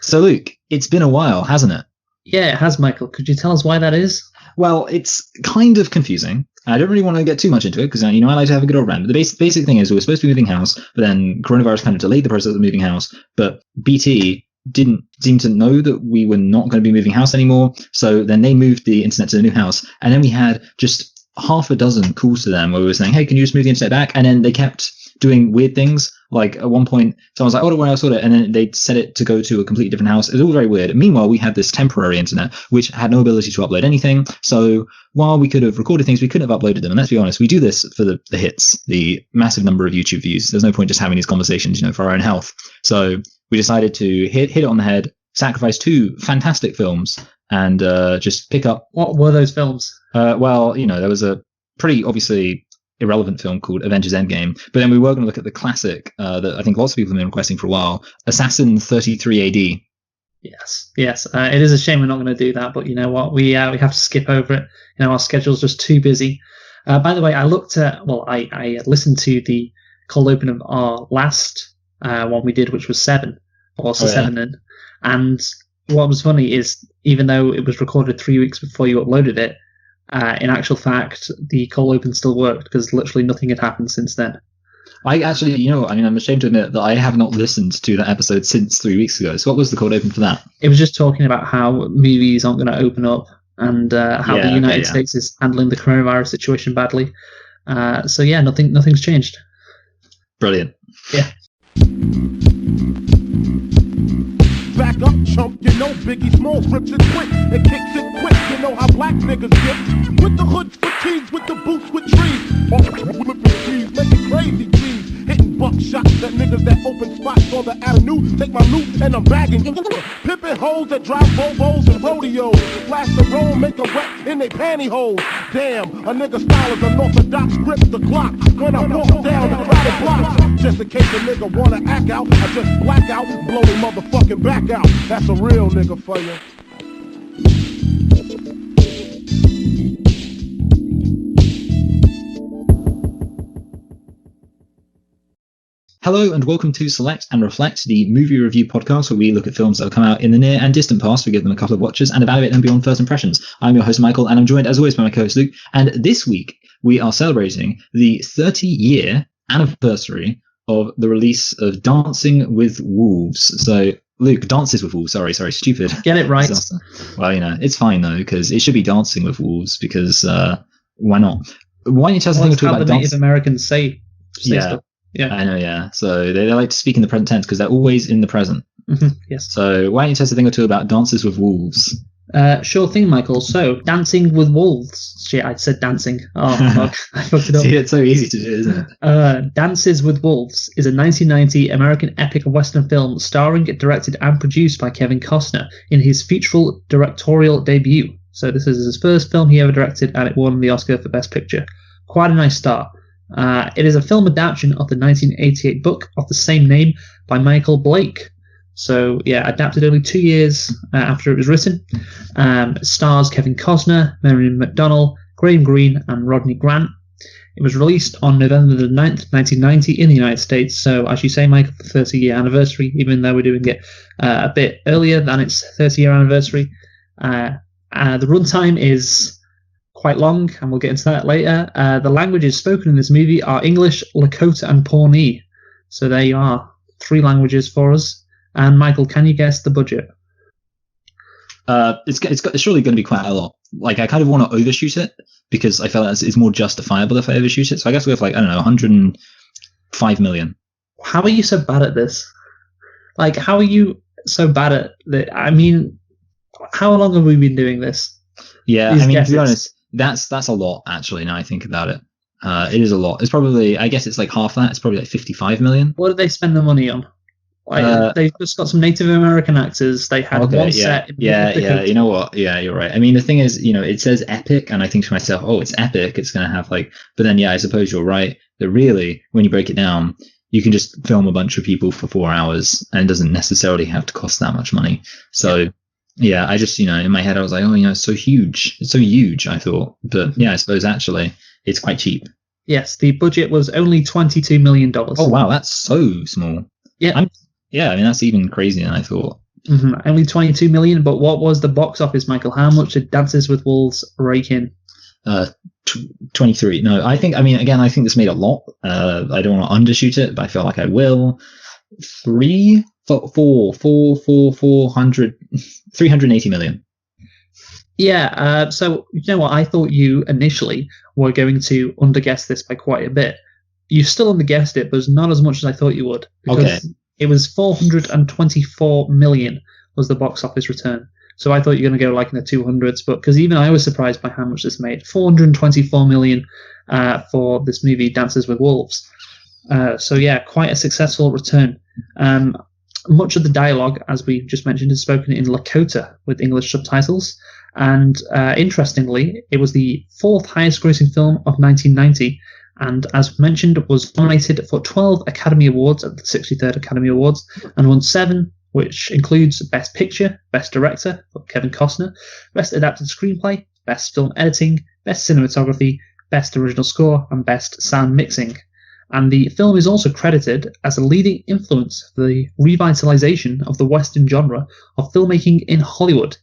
So, Luke, it's been a while, hasn't it? Yeah, it has, Michael. Could you tell us why that is? Well, it's kind of confusing. I don't really want to get too much into it because, I like to have a good old rant. But the basic thing is we were supposed to be moving house, but then coronavirus kind of delayed the process of moving house. But BT didn't seem to know that we were not going to be moving house anymore. So then they moved the internet to the new house. And then we had just half a dozen calls to them where we were saying, hey, can you just move the internet back? And then they kept doing weird things. Like at one point, someone was like, oh, don't worry, I'll sort it. And then they set it to go to a completely different house. It was all very weird. Meanwhile, we had this temporary internet, which had no ability to upload anything. So while we could have recorded things, we couldn't have uploaded them. And let's be honest, we do this for the hits, the massive number of YouTube views. There's no point just having these conversations, for our own health. So we decided to hit it on the head, sacrifice 2 fantastic films, and just pick up. What were those films? There was a pretty obviously irrelevant film called Avengers Endgame, but then we were going to look at the classic that I think lots of people have been requesting for a while, Assassin 33 AD. Yes. It is a shame we're not going to do that, but you know what? We have to skip over it. Our schedule's just too busy. By the way, I listened to the cold open of our last one we did, which was 7, also 7 in. And what was funny is, even though it was recorded 3 weeks before you uploaded it, in actual fact, the cold open still worked because literally nothing had happened since then. I actually, I'm ashamed to admit that I have not listened to that episode since 3 weeks ago. So what was the cold open for that? It was just talking about how movies aren't going to open up and how the United States is handling the coronavirus situation badly. Nothing's changed. Brilliant. Yeah. Back up, chump, Biggie Smalls rips it quick and kicks it quick. You know how black niggas get. With the hoods, with tees, with the boots, with trees. Whipping trees, making crazy G's. Hitting buckshots at niggas that open spots on the avenue. Take my loot and I'm bagging. Pimping hoes that drive Volvos and rodeos. Flash the roll, make a wreck in they pantyhose. Damn, a nigga style is unorthodox, grip the clock. When I walk down the crowded block, just in case a nigga wanna act out, I just black out and blow the motherfucking back out. That's a real nigga for you. Hello and welcome to Select and Reflect, the movie review podcast where we look at films that have come out in the near and distant past. We give them a couple of watches and evaluate them beyond first impressions. I'm your host, Michael, and I'm joined as always by my co-host, Luke. And this week we are celebrating the 30-year anniversary of the release of Dancing with Wolves. So, Luke, Dances with Wolves. Sorry, stupid. Get it right. Well, it's fine though, because it should be Dancing with Wolves, because why not? Why don't you tell us something about the Native Americans say stuff? Yeah, I know, yeah. So they like to speak in the present tense because they're always in the present. Mm-hmm. Yes. So why don't you tell us a thing or two about Dances with Wolves? Sure thing, Michael. So, Dancing with Wolves. Shit, I said dancing. Oh, fuck. I fucked it up. See, it's so easy to do, isn't it? Dances with Wolves is a 1990 American epic Western film starring, directed, and produced by Kevin Costner in his featural directorial debut. So this is his first film he ever directed, and it won the Oscar for Best Picture. Quite a nice start. It is a film adaptation of the 1988 book of the same name by Michael Blake. So, adapted only 2 years after it was written. Stars Kevin Costner, Marion McDonnell, Graham Greene, and Rodney Grant. It was released on November the 9th, 1990 in the United States. So, as you say, Michael, the 30-year anniversary, even though we're doing it a bit earlier than its 30-year anniversary. The runtime is quite long, and we'll get into that later. The languages spoken in this movie are English, Lakota, and Pawnee. So there you are, 3 languages for us. And Michael, can you guess the budget? It's surely going to be quite a lot. Like, I kind of want to overshoot it because I feel like it's more justifiable if I overshoot it. So I guess we have 105 million. How are you so bad at this? Like, how are you so bad at that? I mean, how long have we been doing this? Yeah, I mean, to be honest, that's a lot, actually, now I think about it. It is a lot. It's probably, I guess it's like half that. It's probably like 55 million. What did they spend the money on? They just got some Native American actors. They had one set. Yeah. You know what? Yeah, you're right. I mean, the thing is, it says epic, and I think to myself, oh, it's epic. It's going to have but then, I suppose you're right. That really, when you break it down, you can just film a bunch of people for 4 hours, and it doesn't necessarily have to cost that much money. So, yeah, I just, in my head, I was like, oh, it's so huge. It's so huge, I thought. But I suppose actually it's quite cheap. Yes, the budget was only $22 million. Oh, wow, that's so small. Yeah. I mean, that's even crazier than I thought. Only 22 million, but what was the box office, Michael? How much did Dances with Wolves rake in? 23. No, I think this made a lot. I don't want to undershoot it, but I feel like I will. 380 million. Yeah, so you know what? I thought you initially were going to underguess this by quite a bit. You still underguessed it, but it's not as much as I thought you would. Because it was 424 million was the box office return. So I thought you were going to go like in the 200s, but because even I was surprised by how much this made. 424 million for this movie, Dances with Wolves. So yeah, quite a successful return. Much of the dialogue, as we just mentioned, is spoken in Lakota with English subtitles. And interestingly, it was the fourth highest grossing film of 1990. And as mentioned, was nominated for 12 Academy Awards at the 63rd Academy Awards and won 7, which includes Best Picture, Best Director for Kevin Costner, Best Adapted Screenplay, Best Film Editing, Best Cinematography, Best Original Score, and Best Sound Mixing. And the film is also credited as a leading influence for the revitalization of the Western genre of filmmaking in Hollywood.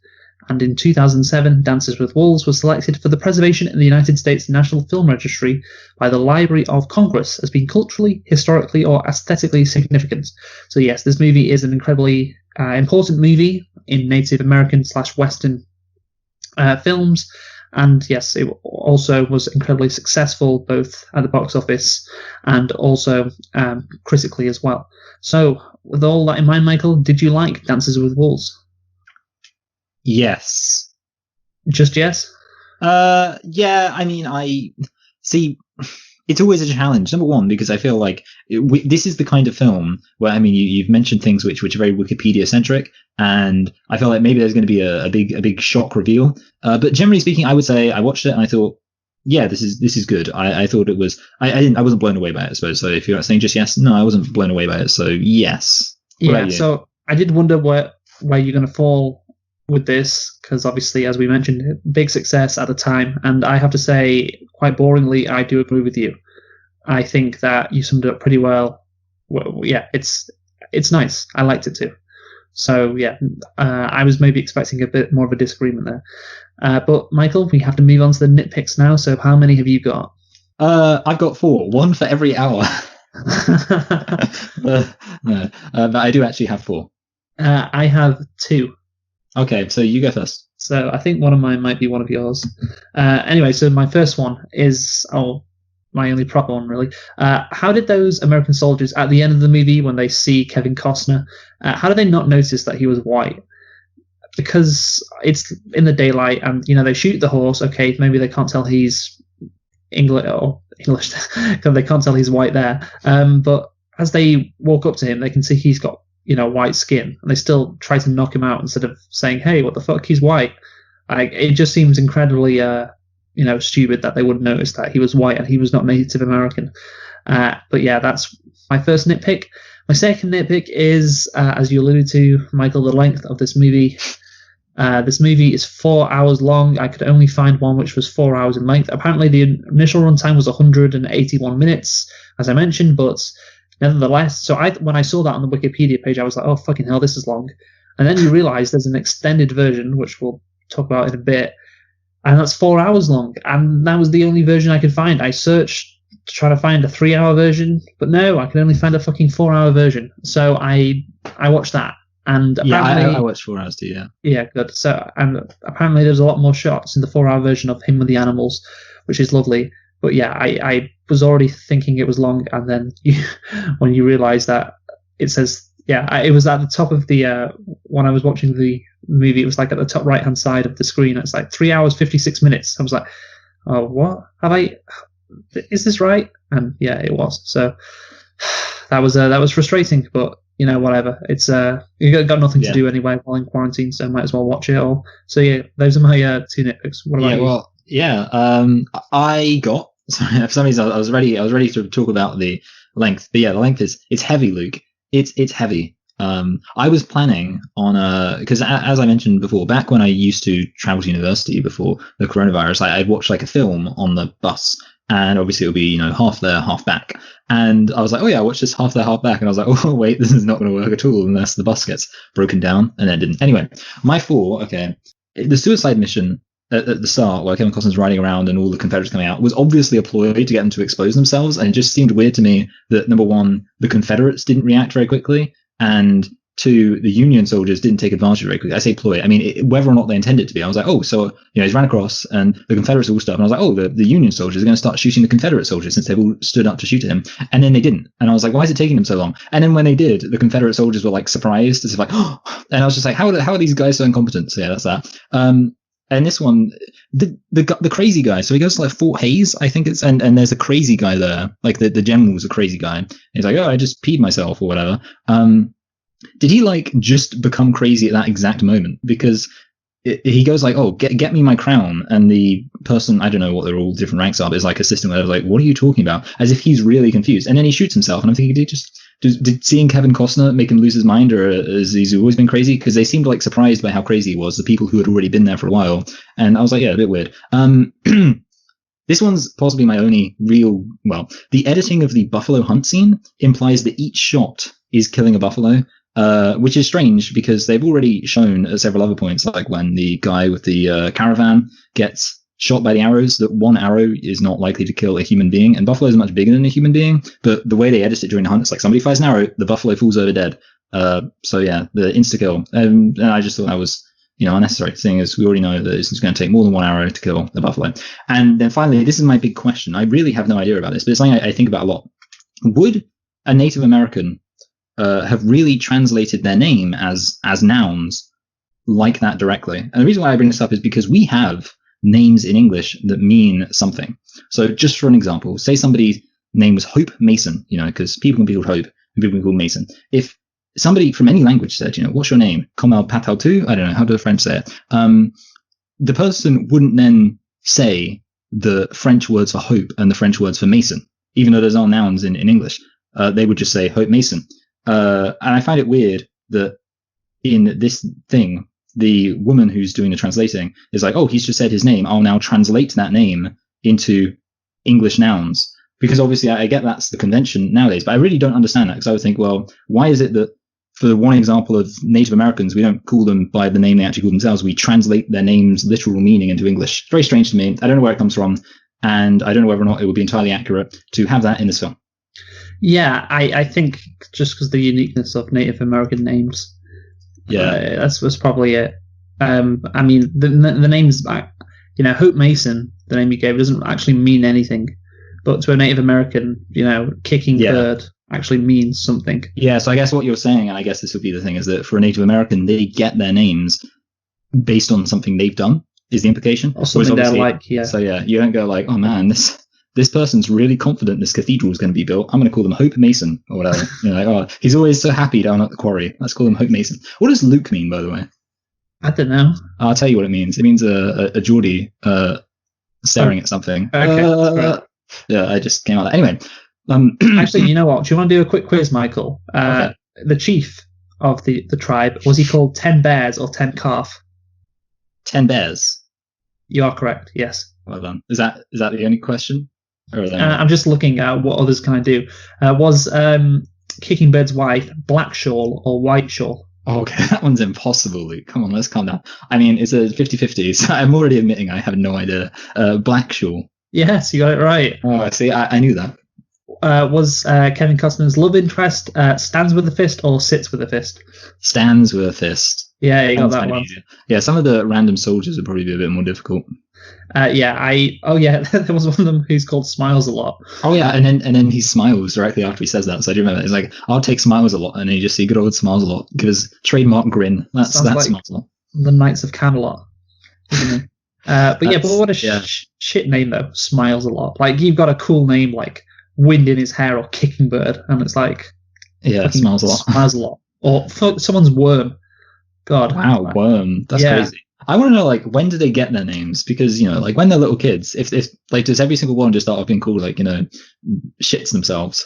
And in 2007, Dances with Wolves was selected for the preservation in the United States National Film Registry by the Library of Congress as being culturally, historically, or aesthetically significant. So yes, this movie is an incredibly important movie in Native American/Western films. And yes, it also was incredibly successful both at the box office and also critically as well. So with all that in mind, Michael, did you like Dances with Wolves? Yes. Just yes? Yeah, I mean, I see. It's always a challenge. Number one, because I feel like this is the kind of film where, I mean, you've mentioned things which are very Wikipedia centric, and I feel like maybe there's going to be a big shock reveal. But generally speaking, I would say I watched it and I thought, yeah, this is good. I thought it was. I wasn't blown away by it, I suppose. So if you're not saying just yes, no, I wasn't blown away by it. So yes. Yeah. So I did wonder where you're going to fall with this, because obviously, as we mentioned, big success at the time, and I have to say, quite boringly, I do agree with you. I think that you summed it up pretty well. Yeah, it's nice. I liked it too. So yeah, I was maybe expecting a bit more of a disagreement there. But Michael, we have to move on to the nitpicks now. So how many have you got? I've got 4, one for every hour. But I do actually have 4. I have 2. Okay, so you go first. So I think one of mine might be one of yours. Anyway, so my first one is my only proper one, really. How did those American soldiers at the end of the movie, when they see Kevin Costner, how did they not notice that he was white? Because it's in the daylight, and they shoot the horse. Okay, maybe they can't tell he's English, because they can't tell he's white there. But as they walk up to him, they can see he's got white skin, and they still try to knock him out instead of saying, "Hey, what the fuck? He's white." It just seems incredibly, stupid that they wouldn't notice that he was white and he was not Native American. But yeah, that's my first nitpick. My second nitpick is, as you alluded to, Michael, the length of this movie. This movie is 4 hours long. I could only find one which was 4 hours in length. Apparently, the initial runtime was 181 minutes, as I mentioned, but nevertheless, so when I saw that on the Wikipedia page, I was like, oh, fucking hell, this is long. And then you realize there's an extended version, which we'll talk about in a bit, and that's 4 hours long. And that was the only version I could find. I searched to try to find a 3-hour version, but no, I could only find a fucking 4-hour version. So I watched that. And apparently, I watched 4 hours too, yeah. Yeah, good. So, and apparently there's a lot more shots in the 4-hour version of him with the animals, which is lovely. But yeah, I was already thinking it was long, and then when you realize that it says, it was at the top of the, when I was watching the movie, it was like at the top right-hand side of the screen. It's like 3 hours, 56 minutes. I was like, oh, what? Is this right? And yeah, it was. So that was frustrating, but whatever. It's you got nothing to do anyway while in quarantine, so might as well watch it all. So yeah, those are my 2 nitpicks. What about you? Well, I got. Sorry, for some reason I was ready to talk about the length. But yeah, the length it's heavy, Luke. It's heavy. I was planning on because as I mentioned before, back when I used to travel to university before the coronavirus, I'd watch like a film on the bus. and obviously it'll be, half there, half back. And I was like, oh yeah, watch this half there, half back. And I was like, oh wait, this is not going to work at all unless the bus gets broken down, and then it didn't. Anyway, my 4, okay, the suicide mission at the start, where Kevin Costner's riding around and all the Confederates coming out, was obviously a ploy to get them to expose themselves. And it just seemed weird to me that, number one, the Confederates didn't react very quickly, and 2, the Union soldiers didn't take advantage very quickly. I say ploy, I mean, whether or not they intended to be. I was like, oh, so, he's ran across and the Confederates all stuff. And I was like, oh, the Union soldiers are going to start shooting the Confederate soldiers since they've all stood up to shoot at him. And then they didn't. And I was like, why is it taking them so long? And then when they did, the Confederate soldiers were like surprised. It's like, oh, and I was just like, how are these guys so incompetent? So yeah, that's that. And this one, the crazy guy, so he goes to like Fort Hayes, I think it's, and there's a crazy guy there, like the general's a crazy guy. He's like, oh, I just peed myself or whatever. Did he like just become crazy at that exact moment? Because he goes like, oh, get me my crown, and the person, I don't know what their all different ranks are, but is like assistant, where I was like, what are you talking about? As if he's really confused, and then he shoots himself, and I'm thinking, did seeing Kevin Costner make him lose his mind, or has he always been crazy? Because they seemed like surprised by how crazy he was, the people who had already been there for a while, and I was like, yeah, a bit weird. This one's possibly my only real, the editing of the buffalo hunt scene implies that each shot is killing a buffalo. Which is strange because they've already shown at several other points, like when the guy with the caravan gets shot by the arrows, that one arrow is not likely to kill a human being, and buffalo is much bigger than a human being, but the way they edit it during the hunt, it's like somebody fires an arrow, the buffalo falls over dead. So yeah, the insta-kill. And I just thought that was, unnecessary, seeing as we already know that it's going to take more than one arrow to kill the buffalo. And then finally, this is my big question. I really have no idea about this, but it's something I think about a lot. Would a Native American have really translated their name as nouns like that directly? And the reason why I bring this up is because we have names in English that mean something. So just for an example, say somebody's name was Hope Mason, because people can be called Hope and people can be called Mason. If somebody from any language said, what's your name? Komal Patal I don't know, how do the French say it? The person wouldn't then say the French words for hope and the French words for Mason, even though those are nouns in English. They would just say Hope Mason. And I find it weird that in this thing, the woman who's doing the translating is like, oh, he's just said his name, I'll now translate that name into English nouns. Because obviously I get that's the convention nowadays, but I really don't understand that, because I would think, well, why is it that for one example of Native Americans, we don't call them by the name they actually call themselves, we translate their name's literal meaning into English? It's very strange to me. I don't know where it comes from, and I don't know whether or not it would be entirely accurate to have that in this film. Yeah, I think just because the uniqueness of Native American names, that's probably it. I mean, the names, Hope Mason, the name you gave, doesn't actually mean anything, but to a Native American, kicking bird actually means something. Yeah, so I guess what you're saying, and I guess this would be the thing, is that for a Native American, they get their names based on something they've done, is the implication. Or something they're like, yeah. So yeah, you don't go like, oh man, this person's really confident this cathedral is going to be built. I'm going to call them Hope Mason or whatever. Like, oh, he's always so happy down at the quarry. Let's call him Hope Mason. What does Luke mean, by the way? I don't know. I'll tell you what it means. It means a Geordie staring at something. Okay. Yeah, I just came out of that. Anyway. Actually, you know what? Do you want to do a quick quiz, Michael? Okay. The chief of the tribe, was he called 10 Bears or 10 Calf? 10 Bears. You are correct, yes. Well done. Is that the only question? I'm just looking at what others kind of do. Was Kicking Bird's wife Black Shawl or White Shawl? Oh, okay, that one's impossible, Luke. Come on, let's calm down. I mean, it's a 50-50, so I'm already admitting I have no idea. Black Shawl. Yes, you got it right. Oh, see, I knew that. Was Kevin Costner's love interest stands with a fist or sits with a fist? Stands with a fist. Yeah, you got that one. Easier. Yeah, some of the random soldiers would probably be a bit more difficult. There was one of them who's called Smiles a lot. Oh yeah, and then he smiles directly after he says that. So I do remember he's like, I'll take Smiles a lot, and then you just see good old Smiles a lot. Give his trademark grin. That's like Smiles a lot. The Knights of Camelot. But what a shit name though. Smiles a lot. Like, you've got a cool name like Wind in His Hair or Kicking Bird, and it's like, Smiles a lot. Smiles a lot. Or someone's Worm. God. Wow, Worm. That's crazy. I want to know, like, when do they get their names? Because, like, when they're little kids, if like, does every single one just start off being called, like, shits themselves?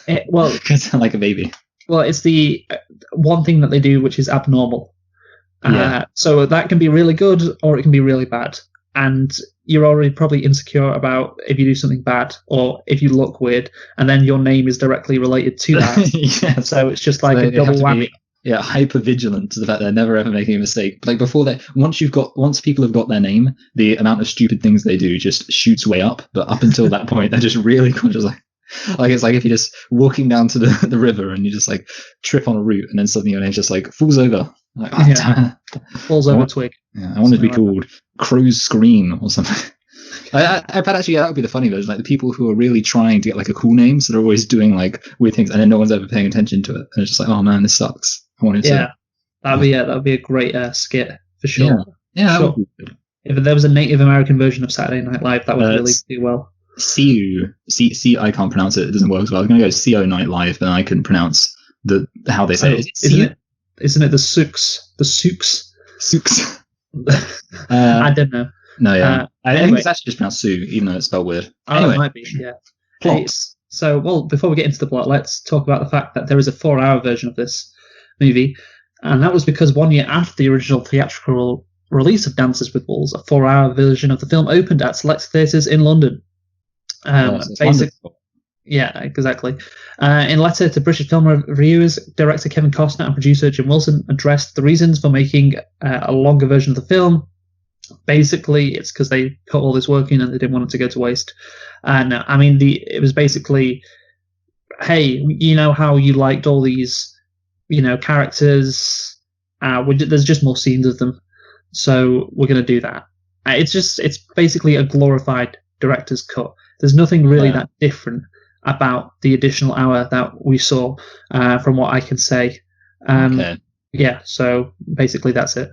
Because they're like a baby. Well, it's the one thing that they do which is abnormal. So that can be really good or it can be really bad. and you're already probably insecure about if you do something bad or if you look weird, and then your name is directly related to that. Yeah. So it's just like a double whammy. Yeah, hyper vigilant to the fact they're never ever making a mistake. Like before that, once people have got their name, the amount of stupid things they do just shoots way up. But up until that point, they're just really conscious. Like it's like if you're just walking down to the river and you just like trip on a root, and then suddenly your name just like falls over. Like, falls over a twig. Yeah, I wanted to be called Crow's Scream or something. I bet actually that would be the funny version. Like the people who are really trying to get like a cool name, so they're always doing like weird things, and then no one's ever paying attention to it. And it's just like, oh man, this sucks. I wanted to. Yeah, that'd be a great skit for sure. Yeah, sure. That would be good. If there was a Native American version of Saturday Night Live, that would really do well. C I can't pronounce it. It doesn't work as well. I was going to go CO Night Live, but I couldn't pronounce how they say it. Isn't it the Souks? The Souks? Souks. I don't know. No, yeah. I think it's actually just pronounced Sue, even though it's spelled weird. Anyway, it might be, yeah. Plots. So, before we get into the plot, let's talk about the fact that there is a 4-hour version of this movie, and that was because 1 year after the original theatrical release of Dances with Wolves, a 4-hour version of the film opened at select theatres in London. Yeah, exactly. In a letter to British film reviewers, director Kevin Costner and producer Jim Wilson addressed the reasons for making a longer version of the film. Basically, it's because they put all this work in and they didn't want it to go to waste. And I mean, it was basically, hey, you know how you liked all these, characters? There's just more scenes of them, so we're going to do that. It's basically a glorified director's cut. There's nothing really that different about the additional hour that we saw, from what I can say. Okay. Yeah, so basically that's it.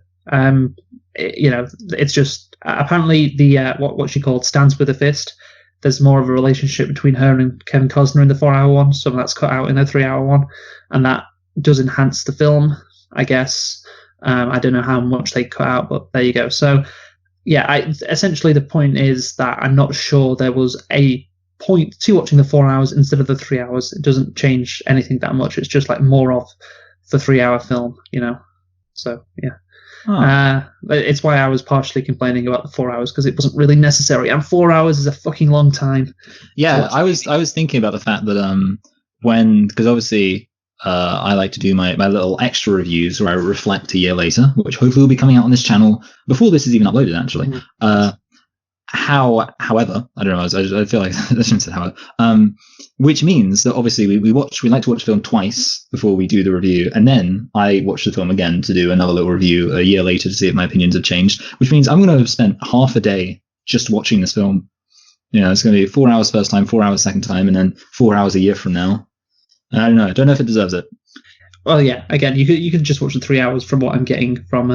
It's just apparently the what she called stands with a fist. There's more of a relationship between her and Kevin Costner in the 4-hour one, so that's cut out in the 3-hour one, and that does enhance the film, I guess. I don't know how much they cut out, but there you go. So yeah, essentially the point is that I'm not sure there was a point to watching the 4 hours instead of the 3 hours. It doesn't change anything that much. It's just like more of the 3-hour film, So yeah. It's why I was partially complaining about the 4 hours, because it wasn't really necessary, and 4 hours is a fucking long time. Yeah, I was thinking about the fact that because obviously I like to do my little extra reviews where I reflect a year later, which hopefully will be coming out on this channel before this is even uploaded, actually. Mm-hmm. However, I don't know. I feel like I shouldn't say however. Which means that obviously we like to watch the film twice before we do the review, and then I watch the film again to do another little review a year later to see if my opinions have changed. Which means I'm going to have spent half a day just watching this film. It's going to be 4 hours first time, 4 hours second time, and then 4 hours a year from now. I don't know. I don't know if it deserves it. Well, yeah. Again, you could just watch the 3 hours from what I'm getting from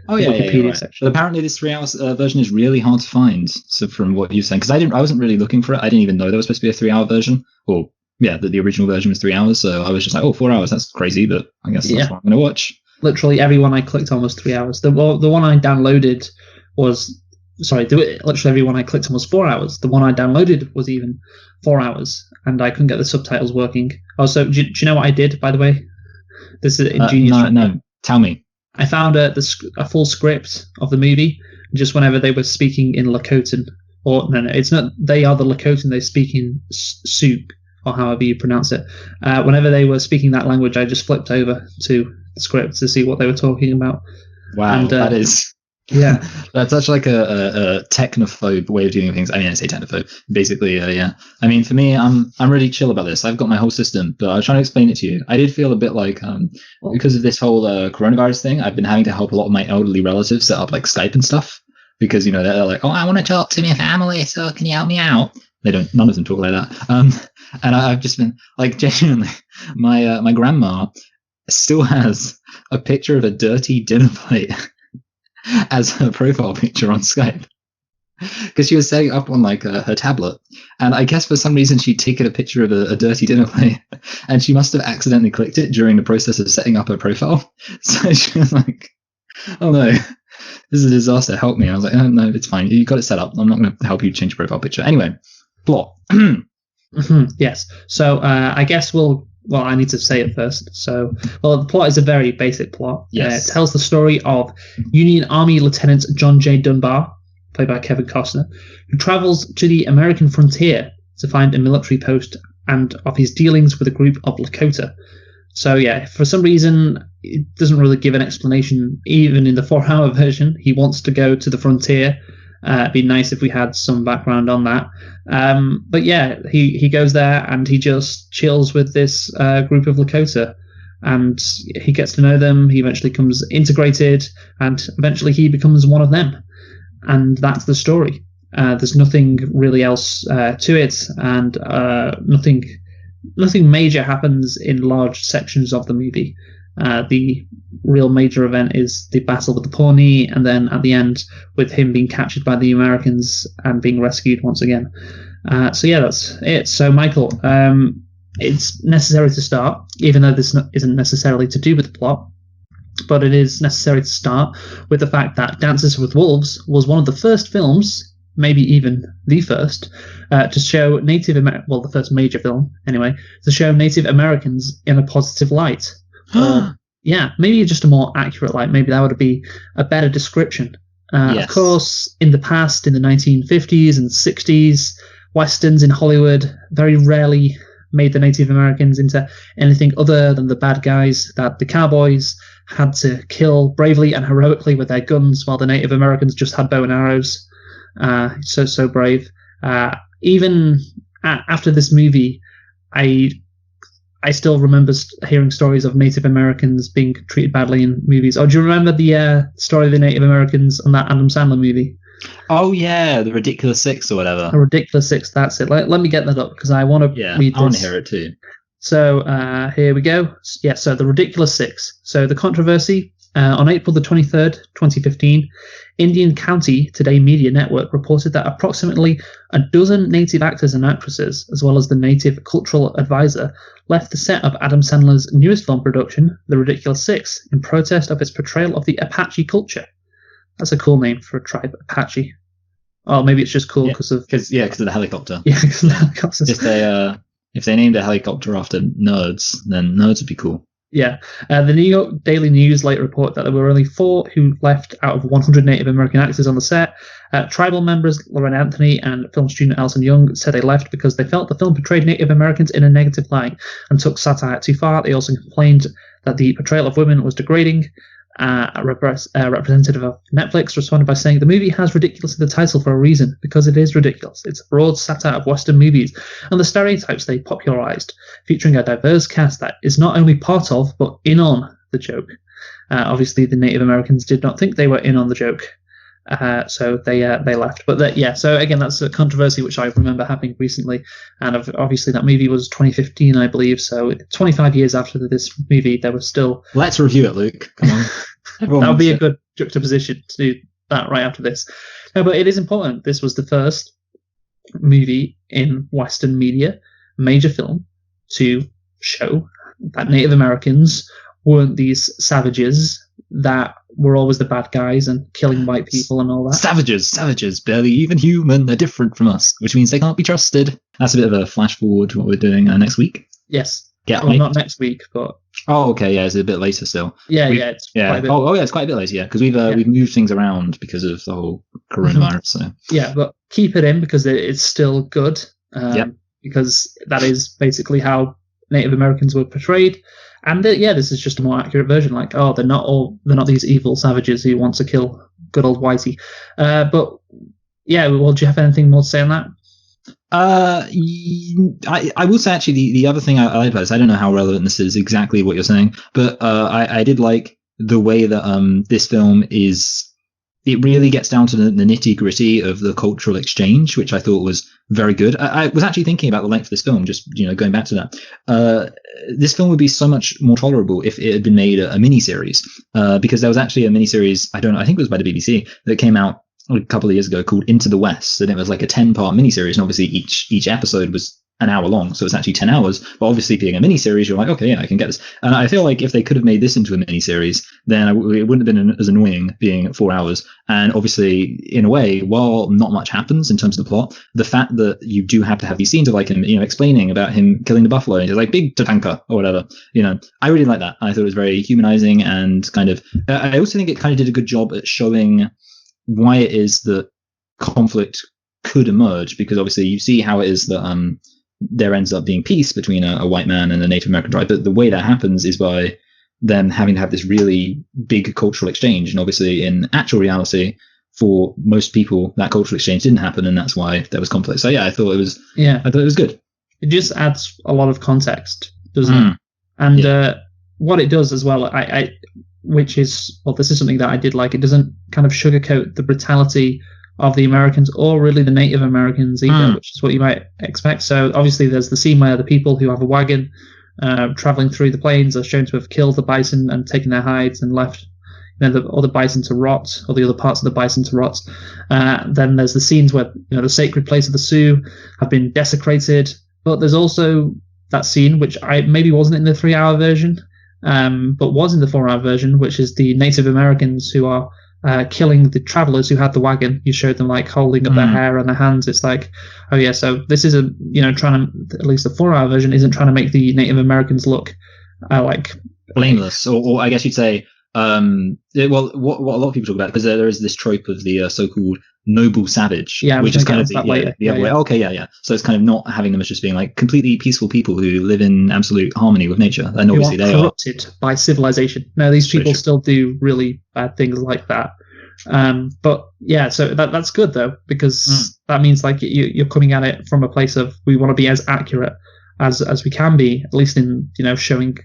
Wikipedia right. section. But apparently this 3 hours version is really hard to find. So from what you're saying, because I wasn't really looking for it. I didn't even know there was supposed to be a 3-hour version. Or yeah, the original version was 3 hours. So I was just like, 4 hours, that's crazy. But I guess that's what I'm going to watch. Literally every one I clicked on was 3 hours. The one I downloaded was literally every one I clicked on was 4 hours. The one I downloaded was even 4 hours, and I couldn't get the subtitles working. Also, do you know what I did, by the way? This is ingenious. No, tell me. I found a full script of the movie just whenever they were speaking in Lakota, or no, it's not. They are the Lakota. They speak in Sioux, or however you pronounce it. Whenever they were speaking that language, I just flipped over to the script to see what they were talking about. Wow, and, that is. Yeah, that's such like a technophobe way of doing things. I mean, I say technophobe. Basically, yeah. I mean, for me, I'm really chill about this. I've got my whole system, but I was trying to explain it to you. I did feel a bit like because of this whole coronavirus thing, I've been having to help a lot of my elderly relatives set up like Skype and stuff because they're like, I want to talk to my family, so can you help me out? They don't. None of them talk like that. And I've just been like genuinely, my grandma still has a picture of a dirty dinner plate as her profile picture on Skype, because she was setting up on like her tablet, and I guess for some reason she'd taken a picture of a dirty dinner plate, and she must have accidentally clicked it during the process of setting up her profile. So she was like, "Oh no, this is a disaster! Help me!" I was like, "Oh no, it's fine. You got it set up. I'm not going to help you change your profile picture." Anyway, plot. Yes. So I guess I need to say it first. So, the plot is a very basic plot. Yes. It tells the story of Union Army Lieutenant John J. Dunbar, played by Kevin Costner, who travels to the American frontier to find a military post and of his dealings with a group of Lakota. So yeah, for some reason, it doesn't really give an explanation, even in the 4-hour version. He wants to go to the frontier. It'd be nice if we had some background on that. But yeah, he goes there and he just chills with this group of Lakota. And he gets to know them. He eventually becomes integrated, and eventually he becomes one of them. And that's the story. There's nothing really else to it, and nothing major happens in large sections of the movie. The real major event is the battle with the Pawnee, and then at the end with him being captured by the Americans and being rescued once again. So yeah, that's it. So Michael, it's necessary to start, even though this isn't necessarily to do with the plot, but it is necessary to start with the fact that Dances with Wolves was one of the first films, maybe even the first, to show the first major film anyway, to show Native Americans in a positive light. Yeah, maybe just a more accurate light. Maybe that would be a better description. Yes. Of course, in the past, in the 1950s and 60s, Westerns in Hollywood very rarely made the Native Americans into anything other than the bad guys that the cowboys had to kill bravely and heroically with their guns, while the Native Americans just had bow and arrows. So brave. Even after this movie, I still remember hearing stories of Native Americans being treated badly in movies. Oh, do you remember the story of the Native Americans on that Adam Sandler movie? Oh yeah, the Ridiculous Six or whatever. The Ridiculous Six, that's it. Let me get that up because I want to read this. I want to hear it too. So here we go. Yeah, so the Ridiculous Six. So the controversy, on April the 23rd, 2015, Indian County Today Media Network reported that approximately a dozen Native actors and actresses, as well as the Native Cultural Advisor, left the set of Adam Sandler's newest film production, The Ridiculous Six, in protest of its portrayal of the Apache culture. That's a cool name for a tribe, Apache. Oh, maybe it's just cool because of the helicopter. Yeah, because of the helicopters. If they named a helicopter after nerds, then nerds would be cool. Yeah. The New York Daily News later reported that there were only 4 who left out of 100 Native American actors on the set. Tribal members Lauren Anthony and film student Alison Young said they left because they felt the film portrayed Native Americans in a negative light and took satire too far. They also complained that the portrayal of women was degrading. A representative of Netflix responded by saying the movie has ridiculous in the title for a reason, because it is ridiculous. It's a broad satire of Western movies and the stereotypes they popularized, featuring a diverse cast that is not only part of, but in on the joke. Obviously, the Native Americans did not think they were in on the joke, so they left. But so again, that's a controversy which I remember happening recently, and obviously that movie was 2015, I believe. So 25 years after this movie, there was still. Let's review it, Luke. Come on. That would be a good juxtaposition to do that right after this. No, but it is important. This was the first movie in Western media, major film, to show that Native Americans weren't these savages that were always the bad guys and killing white people and all that. Savages, barely even human. They're different from us, which means they can't be trusted. That's a bit of a flash forward to what we're doing next week. Yes. Yeah, well, not next week, but. Oh, okay. Yeah, it's a bit later still. It's quite a bit. Oh, yeah, it's quite a bit later. Yeah, because we've moved things around because of the whole coronavirus. So. Yeah, but keep it in because it's still good. Because that is basically how Native Americans were portrayed. And this is just a more accurate version. Like, they're not these evil savages who want to kill good old Whitey. But do you have anything more to say on that? I will say actually the other thing I like about this, I don't know how relevant this is exactly what you're saying, but I did like the way that this film is. It really gets down to the nitty gritty of the cultural exchange, which I thought was very good. I was actually thinking about the length of this film, just going back to that. This film would be so much more tolerable if it had been made a miniseries, because there was actually a miniseries. I think it was by the BBC that came out a couple of years ago called Into the West, and it was like a 10-part miniseries, and obviously each episode was an hour long, so it's actually 10 hours. But obviously, being a miniseries, you're like, okay, yeah, I can get this. And I feel like if they could have made this into a miniseries, then it wouldn't have been as annoying being 4 hours. And obviously, in a way, while not much happens in terms of the plot, the fact that you do have to have these scenes of like him, explaining about him killing the buffalo, and he's like big Tatanka or whatever, I really like that. I thought it was very humanizing and kind of. I also think it kind of did a good job at showing why it is that conflict could emerge, because obviously you see how it is that there ends up being peace between a white man and a Native American tribe. But the way that happens is by them having to have this really big cultural exchange. And obviously in actual reality, for most people, that cultural exchange didn't happen, and that's why there was conflict. So I thought it was good. It just adds a lot of context, doesn't it? And what it does as well, which is, well, this is something that I did like. It doesn't kind of sugarcoat the brutality of the Americans or really the Native Americans either, which is what you might expect. So obviously there's the scene where the people who have a wagon traveling through the plains are shown to have killed the bison and taken their hides and left the other bison to rot, or the other parts of the bison to rot. Then there's the scenes where the sacred place of the Sioux have been desecrated, but there's also that scene which maybe wasn't in the 3-hour version, but was in the 4-hour version, which is the Native Americans who are killing the travelers who had the wagon. You showed them like holding up their hair and their hands. It's like, oh yeah, so this is trying to, at least the 4-hour version isn't trying to make the Native Americans look like blameless, or I guess you'd say, what a lot of people talk about, because there is this trope of the so-called noble savage, which is kind of the other way. Okay, so it's kind of not having them as just being like completely peaceful people who live in absolute harmony with nature, and obviously they are corrupted by civilization. No, these people still do really bad things like that. But yeah, so that's good though, because that means like you're coming at it from a place of, we want to be as accurate as we can be, at least in showing,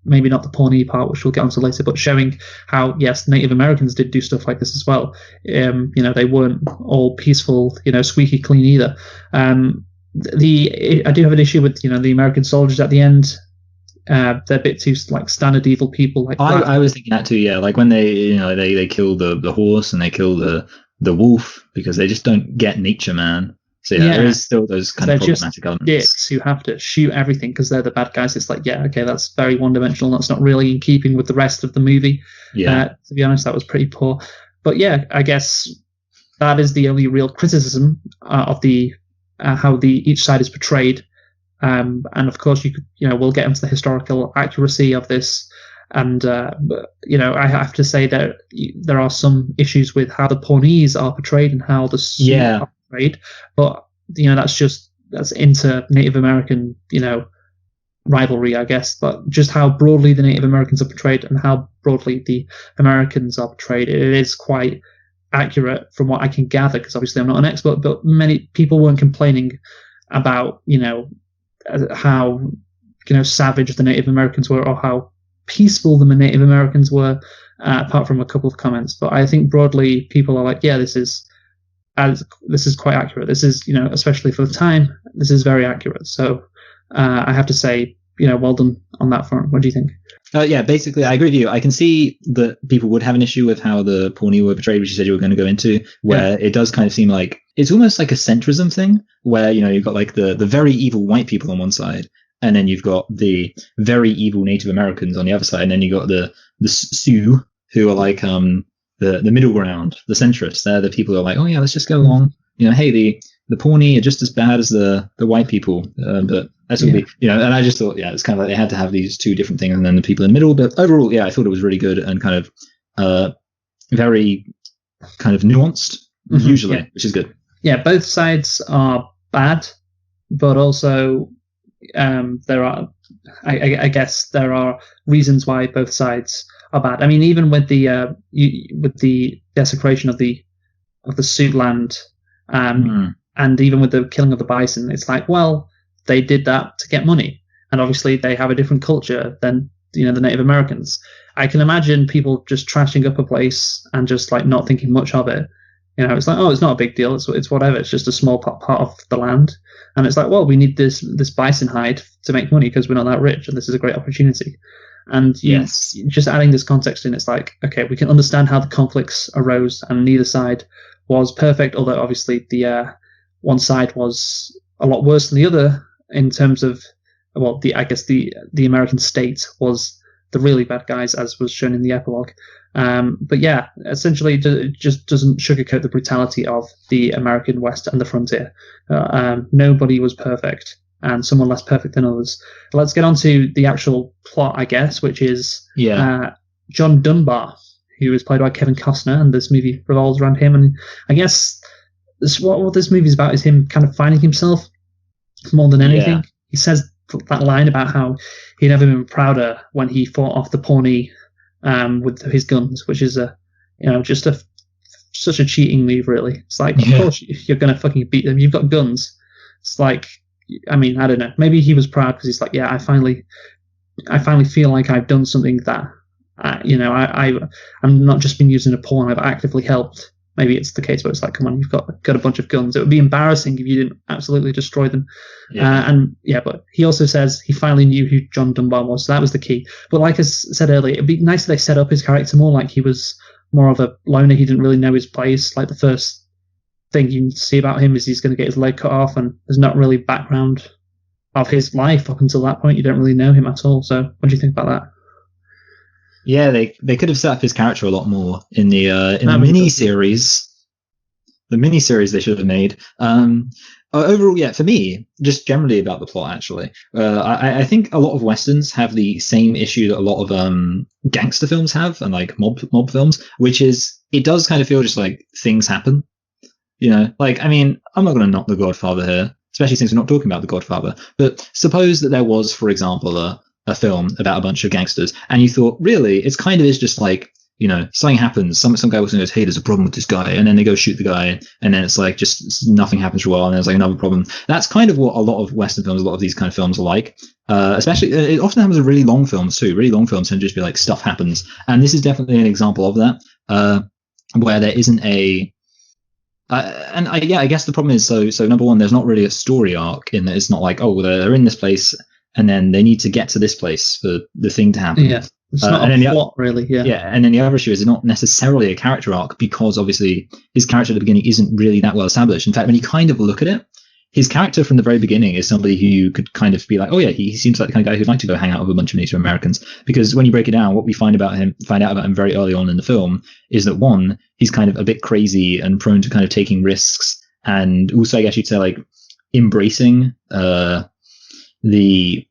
maybe not the Pawnee part, which we'll get onto later, but showing how, yes, Native Americans did do stuff like this as well. They weren't all peaceful, squeaky clean either. I do have an issue with, the American soldiers at the end. They're a bit too like standard evil people. Like I was thinking that too. Yeah, like when they kill the horse and they kill the wolf, because they just don't get nature, man. So there is still those kind of problematic elements. Dicks who have to shoot everything because they're the bad guys. It's like, okay, that's very one-dimensional. That's not really in keeping with the rest of the movie. To be honest, that was pretty poor. But I guess that is the only real criticism of the how each side is portrayed. And of course, we'll get into the historical accuracy of this. And I have to say that there are some issues with how the Pawnees are portrayed and how the Sioux are portrayed, but that's into Native American rivalry, I guess. But just how broadly the Native Americans are portrayed and how broadly the Americans are portrayed, it is quite accurate from what I can gather, because obviously I'm not an expert, but many people weren't complaining about how savage the Native Americans were, or how peaceful the Native Americans were, apart from a couple of comments. But I think broadly people are like, this is quite accurate. This is, especially for the time, this is very accurate. So I have to say, well done on that front. What do you think? Basically, I agree with you. I can see that people would have an issue with how the Pawnee were portrayed, which you said you were going to go into, where it does kind of seem like it's almost like a centrism thing, where you've got like the very evil white people on one side, and then you've got the very evil Native Americans on the other side, and then you've got the Sioux, who are like the middle ground, the centrists. They're the people who are like, let's just go along. Hey, the Pawnee are just as bad as the white people, but that's what be. And I just thought, it's kind of like they had to have these two different things, and then the people in the middle. But overall, I thought it was really good and kind of very kind of nuanced, usually, which is good. Yeah, both sides are bad, but also there are, I guess, there are reasons why both sides are bad. I mean, even with the desecration of the Sioux land, and even with the killing of the bison, it's like, well, they did that to get money, and obviously they have a different culture than the Native Americans. I can imagine people just trashing up a place and just like not thinking much of it. It's like, it's not a big deal. It's whatever. It's just a small part of the land. And it's like, well, we need this bison hide to make money because we're not that rich, and this is a great opportunity. And just adding this context in, it's like, okay, we can understand how the conflicts arose, and neither side was perfect, although obviously the one side was a lot worse than the other in terms of, well, the American state was the really bad guys, as was shown in the epilogue. But essentially it just doesn't sugarcoat the brutality of the American West and the frontier. Nobody was perfect, and some were less perfect than others. Let's get on to the actual plot, I guess, which is John Dunbar, who is played by Kevin Costner, and this movie revolves around him. And I guess what this movie is about is him kind of finding himself more than anything. Yeah. He says that line about how he'd never been prouder when he fought off the Pawnee with his guns, which is just such a cheating move, really. It's like, of course you're gonna fucking beat them. You've got guns. It's like, I mean, I don't know. Maybe he was proud because he's like, yeah, I finally feel like I've done something that, I'm not just been using a pawn. I've actively helped. Maybe it's the case where it's like, come on, you've got a bunch of guns. It would be embarrassing if you didn't absolutely destroy them. But he also says he finally knew who John Dunbar was, so that was the key. But like I said earlier, it'd be nice if they set up his character more like he was more of a loner. He didn't really know his place. Like the first thing you see about him is he's going to get his leg cut off, and there's not really background of his life up until that point. You don't really know him at all. So what do you think about that? Yeah, they could have set up his character a lot more in the mini-series. The mini-series they should have made. Overall, yeah, for me, just generally about the plot, actually, I think a lot of Westerns have the same issue that a lot of gangster films have, and like mob films, which is, it does kind of feel just like things happen. Like, I mean, I'm not going to knock The Godfather here, especially since we're not talking about The Godfather, but suppose that there was, for example, a film about a bunch of gangsters, and you thought, really, it's kind of is just like, something happens, some guy walks in and goes, hey, there's a problem with this guy, and then they go shoot the guy, and then it's like just nothing happens for a while, and there's like another problem. That's kind of what a lot of Western films, a lot of these kind of films are like. Especially, it often happens with really long films too. Really long films tend to just be like stuff happens, and this is definitely an example of that, where there isn't a I guess the problem is, so number one, there's not really a story arc in that. It's not like, oh, they're in this place and then they need to get to this place for the thing to happen. Yeah, it's not a plot, really. Yeah, and then the other issue is it's not necessarily a character arc, because obviously his character at the beginning isn't really that well established. In fact, when you kind of look at it, his character from the very beginning is somebody who you could kind of be like, oh yeah, he seems like the kind of guy who'd like to go hang out with a bunch of Native Americans. Because when you break it down, what we find out about him very early on in the film is that, one, he's kind of a bit crazy and prone to kind of taking risks, and also, I guess you'd say, like, embracing the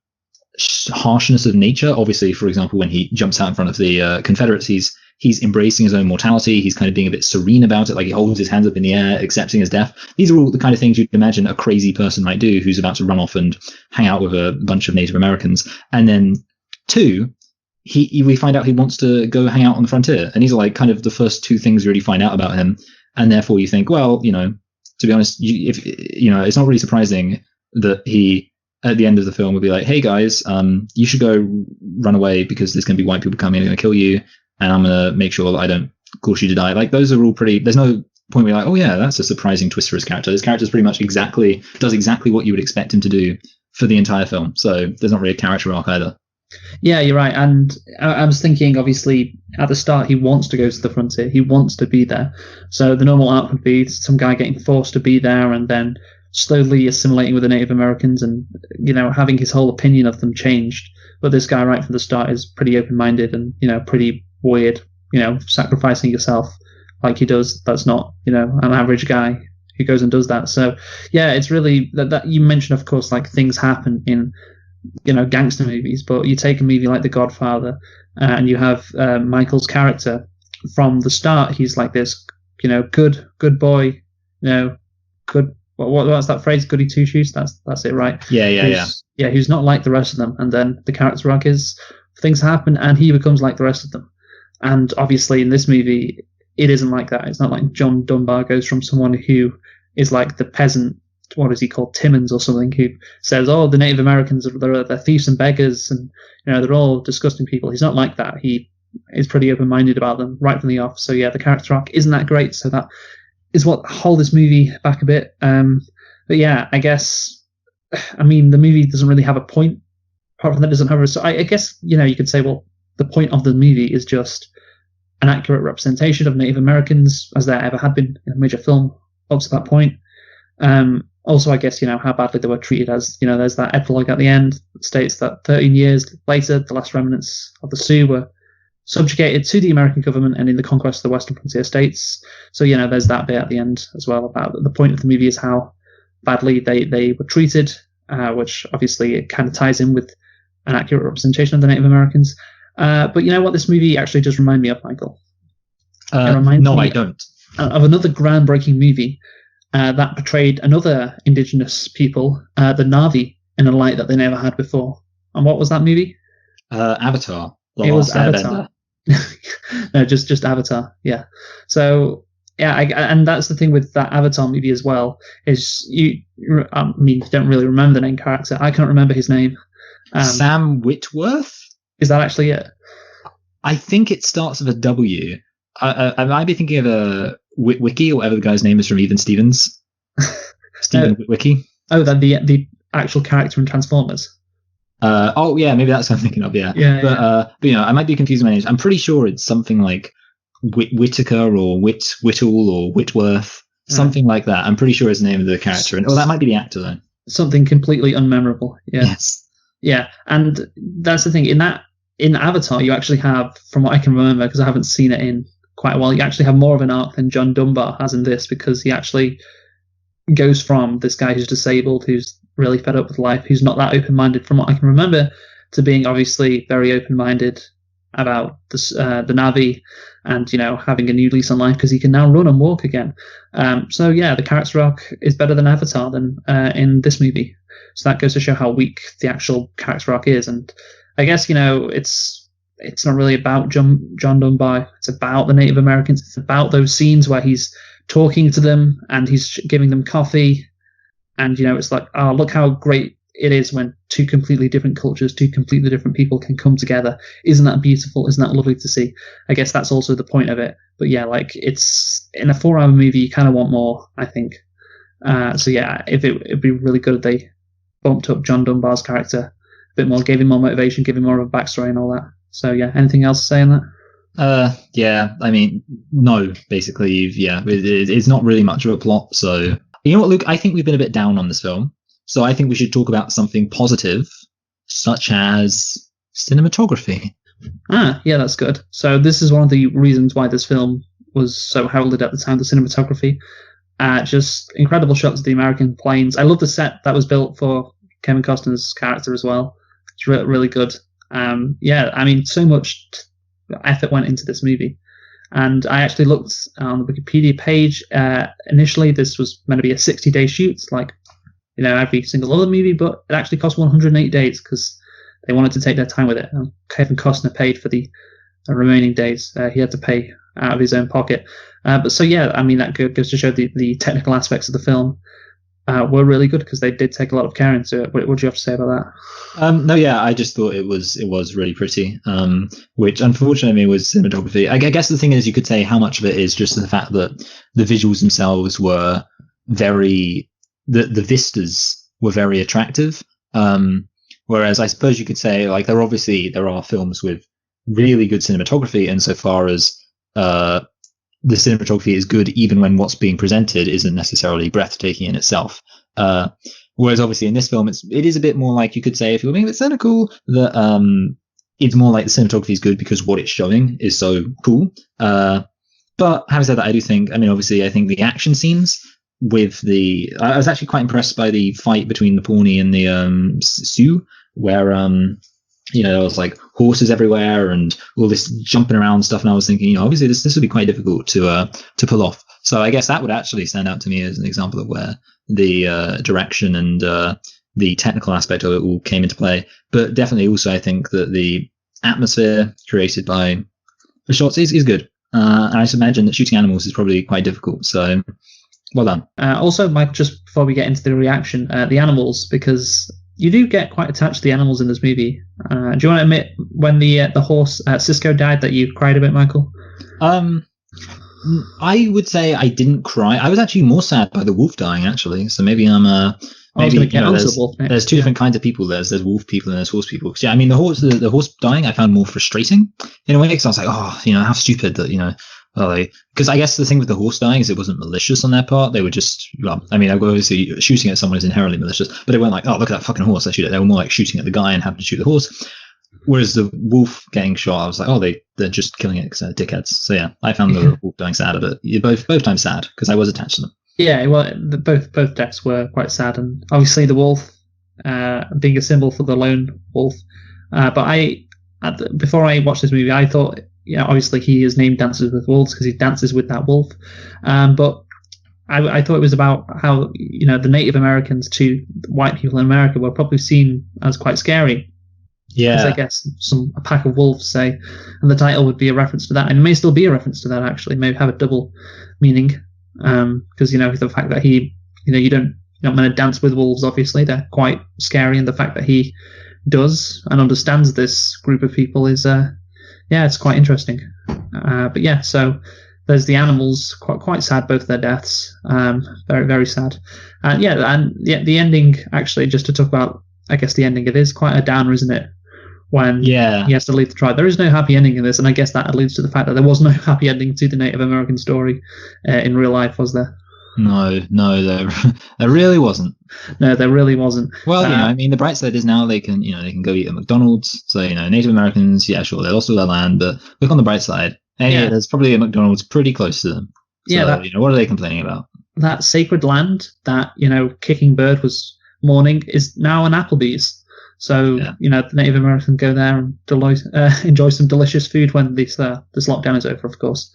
harshness of nature. Obviously, for example, when he jumps out in front of the Confederates, he's embracing his own mortality. He's kind of being a bit serene about it. Like, he holds his hands up in the air, accepting his death. These are all the kind of things you'd imagine a crazy person might do who's about to run off and hang out with a bunch of Native Americans. And then, two, we find out he wants to go hang out on the frontier. And these are like kind of the first two things you really find out about him. And therefore you think, well, to be honest, it's not really surprising that he, at the end of the film, would be like, hey guys, you should go run away because there's going to be white people coming and they're going to kill you. And I'm going to make sure that I don't cause you to die. Like, those are all pretty, there's no point where you're like, oh yeah, that's a surprising twist for his character. His character's pretty much does exactly what you would expect him to do for the entire film. So there's not really a character arc either. Yeah, you're right. And I was thinking, obviously, at the start, he wants to go to the frontier. He wants to be there. So the normal arc would be some guy getting forced to be there and then slowly assimilating with the Native Americans and, having his whole opinion of them changed. But this guy right from the start is pretty open-minded and, pretty weird, sacrificing yourself like he does. That's not, an average guy who goes and does that. So, yeah, it's really that you mentioned, of course, like, things happen in, gangster movies, but you take a movie like The Godfather and you have Michael's character from the start. He's like this, good boy, good. What's that phrase? Goody two shoes. That's it, right? Yeah. Who's not like the rest of them, and then the character arc is things happen, and he becomes like the rest of them. And obviously, in this movie, it isn't like that. It's not like John Dunbar goes from someone who is like the peasant. What is he called? Timmons or something, who says, "Oh, the Native Americans they're thieves and beggars, and they're all disgusting people." He's not like that. He is pretty open-minded about them right from the off. So yeah, the character arc isn't that great. So that is what hold this movie back a bit. But yeah, I guess, the movie doesn't really have a point. Apart from that, it doesn't have a. So I guess you could say, well, the point of the movie is just an accurate representation of Native Americans as there ever had been in a major film up to that point. Also, I guess, how badly they were treated, as, there's that epilogue at the end that states that 13 years later, the last remnants of the Sioux were subjugated to the American government and in the conquest of the Western frontier states. So, there's that bit at the end as well about the point of the movie is how badly they were treated, which obviously it kind of ties in with an accurate representation of the Native Americans. But you know what this movie actually does remind me of, Michael? I don't. Of another groundbreaking movie. that portrayed another indigenous people, the Na'vi, in a light that they never had before. And what was that movie? Avatar. It was Avatar. No, just Avatar. Yeah. So yeah, and that's the thing with that Avatar movie as well, is you don't really remember the main character. I can't remember his name. Sam Witwerth? Is that actually it? I think it starts with a W. I might be thinking of a Witwicky, or whatever the guy's name is from Even Stevens. Stephen Witwicky. Oh, then the actual character in Transformers. Yeah, maybe that's what I'm thinking of. Yeah. But I might be confusing my names. I'm pretty sure it's something like Whitaker or Whittle or Whitworth, something like that. I'm pretty sure it's the name of the character, and that might be the actor then. Something completely unmemorable. Yeah. Yes. Yeah, and that's the thing. In Avatar, you actually have, from what I can remember, because I haven't seen it in quite a while, you actually have more of an arc than John Dunbar has in this, because he actually goes from this guy who's disabled, who's really fed up with life, who's not that open-minded, from what I can remember, to being obviously very open-minded about the Na'vi, and having a new lease on life because he can now run and walk again. So yeah, the character arc is better than Avatar than in this movie. So that goes to show how weak the actual character arc is. And I guess it's not really about John Dunbar. It's about the Native Americans. It's about those scenes where he's talking to them and he's giving them coffee, and it's like, oh, look how great it is when two completely different cultures, two completely different people can come together. Isn't that beautiful? Isn't that lovely to see? I guess that's also the point of it. But yeah, like, it's in a 4-hour movie, you kind of want more, I think. So yeah, it'd be really good if they bumped up John Dunbar's character a bit more, gave him more motivation, give him more of a backstory and all that. So yeah, anything else to say on that? Yeah, I mean, no, basically, it's not really much of a plot. So, you know what, Luke, I think we've been a bit down on this film. So I think we should talk about something positive, such as cinematography. Yeah, that's good. So this is one of the reasons why this film was so heralded at the time, the cinematography. Just incredible shots of the American planes. I love the set that was built for Kevin Costner's character as well. It's really good. Yeah, I mean, so much effort went into this movie. And I actually looked on the Wikipedia page. Initially, this was meant to be a 60-day shoot, like every single other movie, but it actually cost 108 days because they wanted to take their time with it. And Kevin Costner paid for the remaining days. He had to pay out of his own pocket. But so yeah, I mean, that goes to show the technical aspects of the film were really good because they did take a lot of care into it. What do you have to say about that? No, yeah, I just thought it was really pretty, which unfortunately was cinematography. I guess the thing is, you could say how much of it is just the fact that the visuals themselves were very, the vistas were very attractive. Whereas I suppose you could say, like, there are films with really good cinematography insofar as the cinematography is good even when what's being presented isn't necessarily breathtaking in itself. Whereas obviously in this film, it is a bit more like, you could say, if you're being a bit cynical, that it's more like the cinematography is good because what it's showing is so cool. But having said that, I do think, I mean, obviously, I think the action scenes I was actually quite impressed by the fight between the Pawnee and the Sioux, where there was like horses everywhere and all this jumping around stuff, and I was thinking, obviously this would be quite difficult to pull off. So I guess that would actually stand out to me as an example of where the direction and the technical aspect of it all came into play. But definitely also, I think that the atmosphere created by the shots is good. And I just imagine that shooting animals is probably quite difficult. So well done. Also, Mike, just before we get into the reaction, the animals, because you do get quite attached to the animals in this movie. Do you want to admit when the horse Cisco died that you cried a bit, Michael? I would say I didn't cry. I was actually more sad by the wolf dying, actually. So maybe there's two different kinds of people. There's wolf people and there's horse people. Yeah, I mean, the horse dying I found more frustrating in a way, because I was like, how stupid that because I guess the thing with the horse dying is it wasn't malicious on their part. They were just, obviously shooting at someone is inherently malicious, but they weren't like, oh, look at that fucking horse, I shoot it. They were more like shooting at the guy and having to shoot the horse. Whereas the wolf getting shot, I was like, oh, they're just killing it because they're dickheads. So yeah, I found the wolf dying sad, but both times sad because I was attached to them. Yeah, well, both deaths were quite sad, and obviously the wolf being a symbol for the lone wolf. But before I watched this movie, I thought, obviously he is named Dances with Wolves because he dances with that wolf. But I thought it was about how, the Native Americans to white people in America were probably seen as quite scary. As I guess a pack of wolves, say, and the title would be a reference to that, and it may still be a reference to that, actually, maybe have a double meaning, because the fact that he, you don't meant to dance with wolves. Obviously, they're quite scary, and the fact that he does and understands this group of people is, it's quite interesting. But yeah, so there's the animals, quite sad, both their deaths, very very sad, and the ending, actually, just to talk about, I guess the ending, it is quite a downer, isn't it? When he has to leave the tribe. There is no happy ending in this, and I guess that alludes to the fact that there was no happy ending to the Native American story in real life, was there? No, there really wasn't. No, there really wasn't. Well, the bright side is now they can go eat at McDonald's. So, Native Americans, yeah, sure, they lost all their land, but look on the bright side. Hey, there's probably a McDonald's pretty close to them. So, what are they complaining about? That sacred land that, Kicking Bird was mourning is now an Applebee's. So, the Native Americans go there and enjoy some delicious food when this lockdown is over, of course.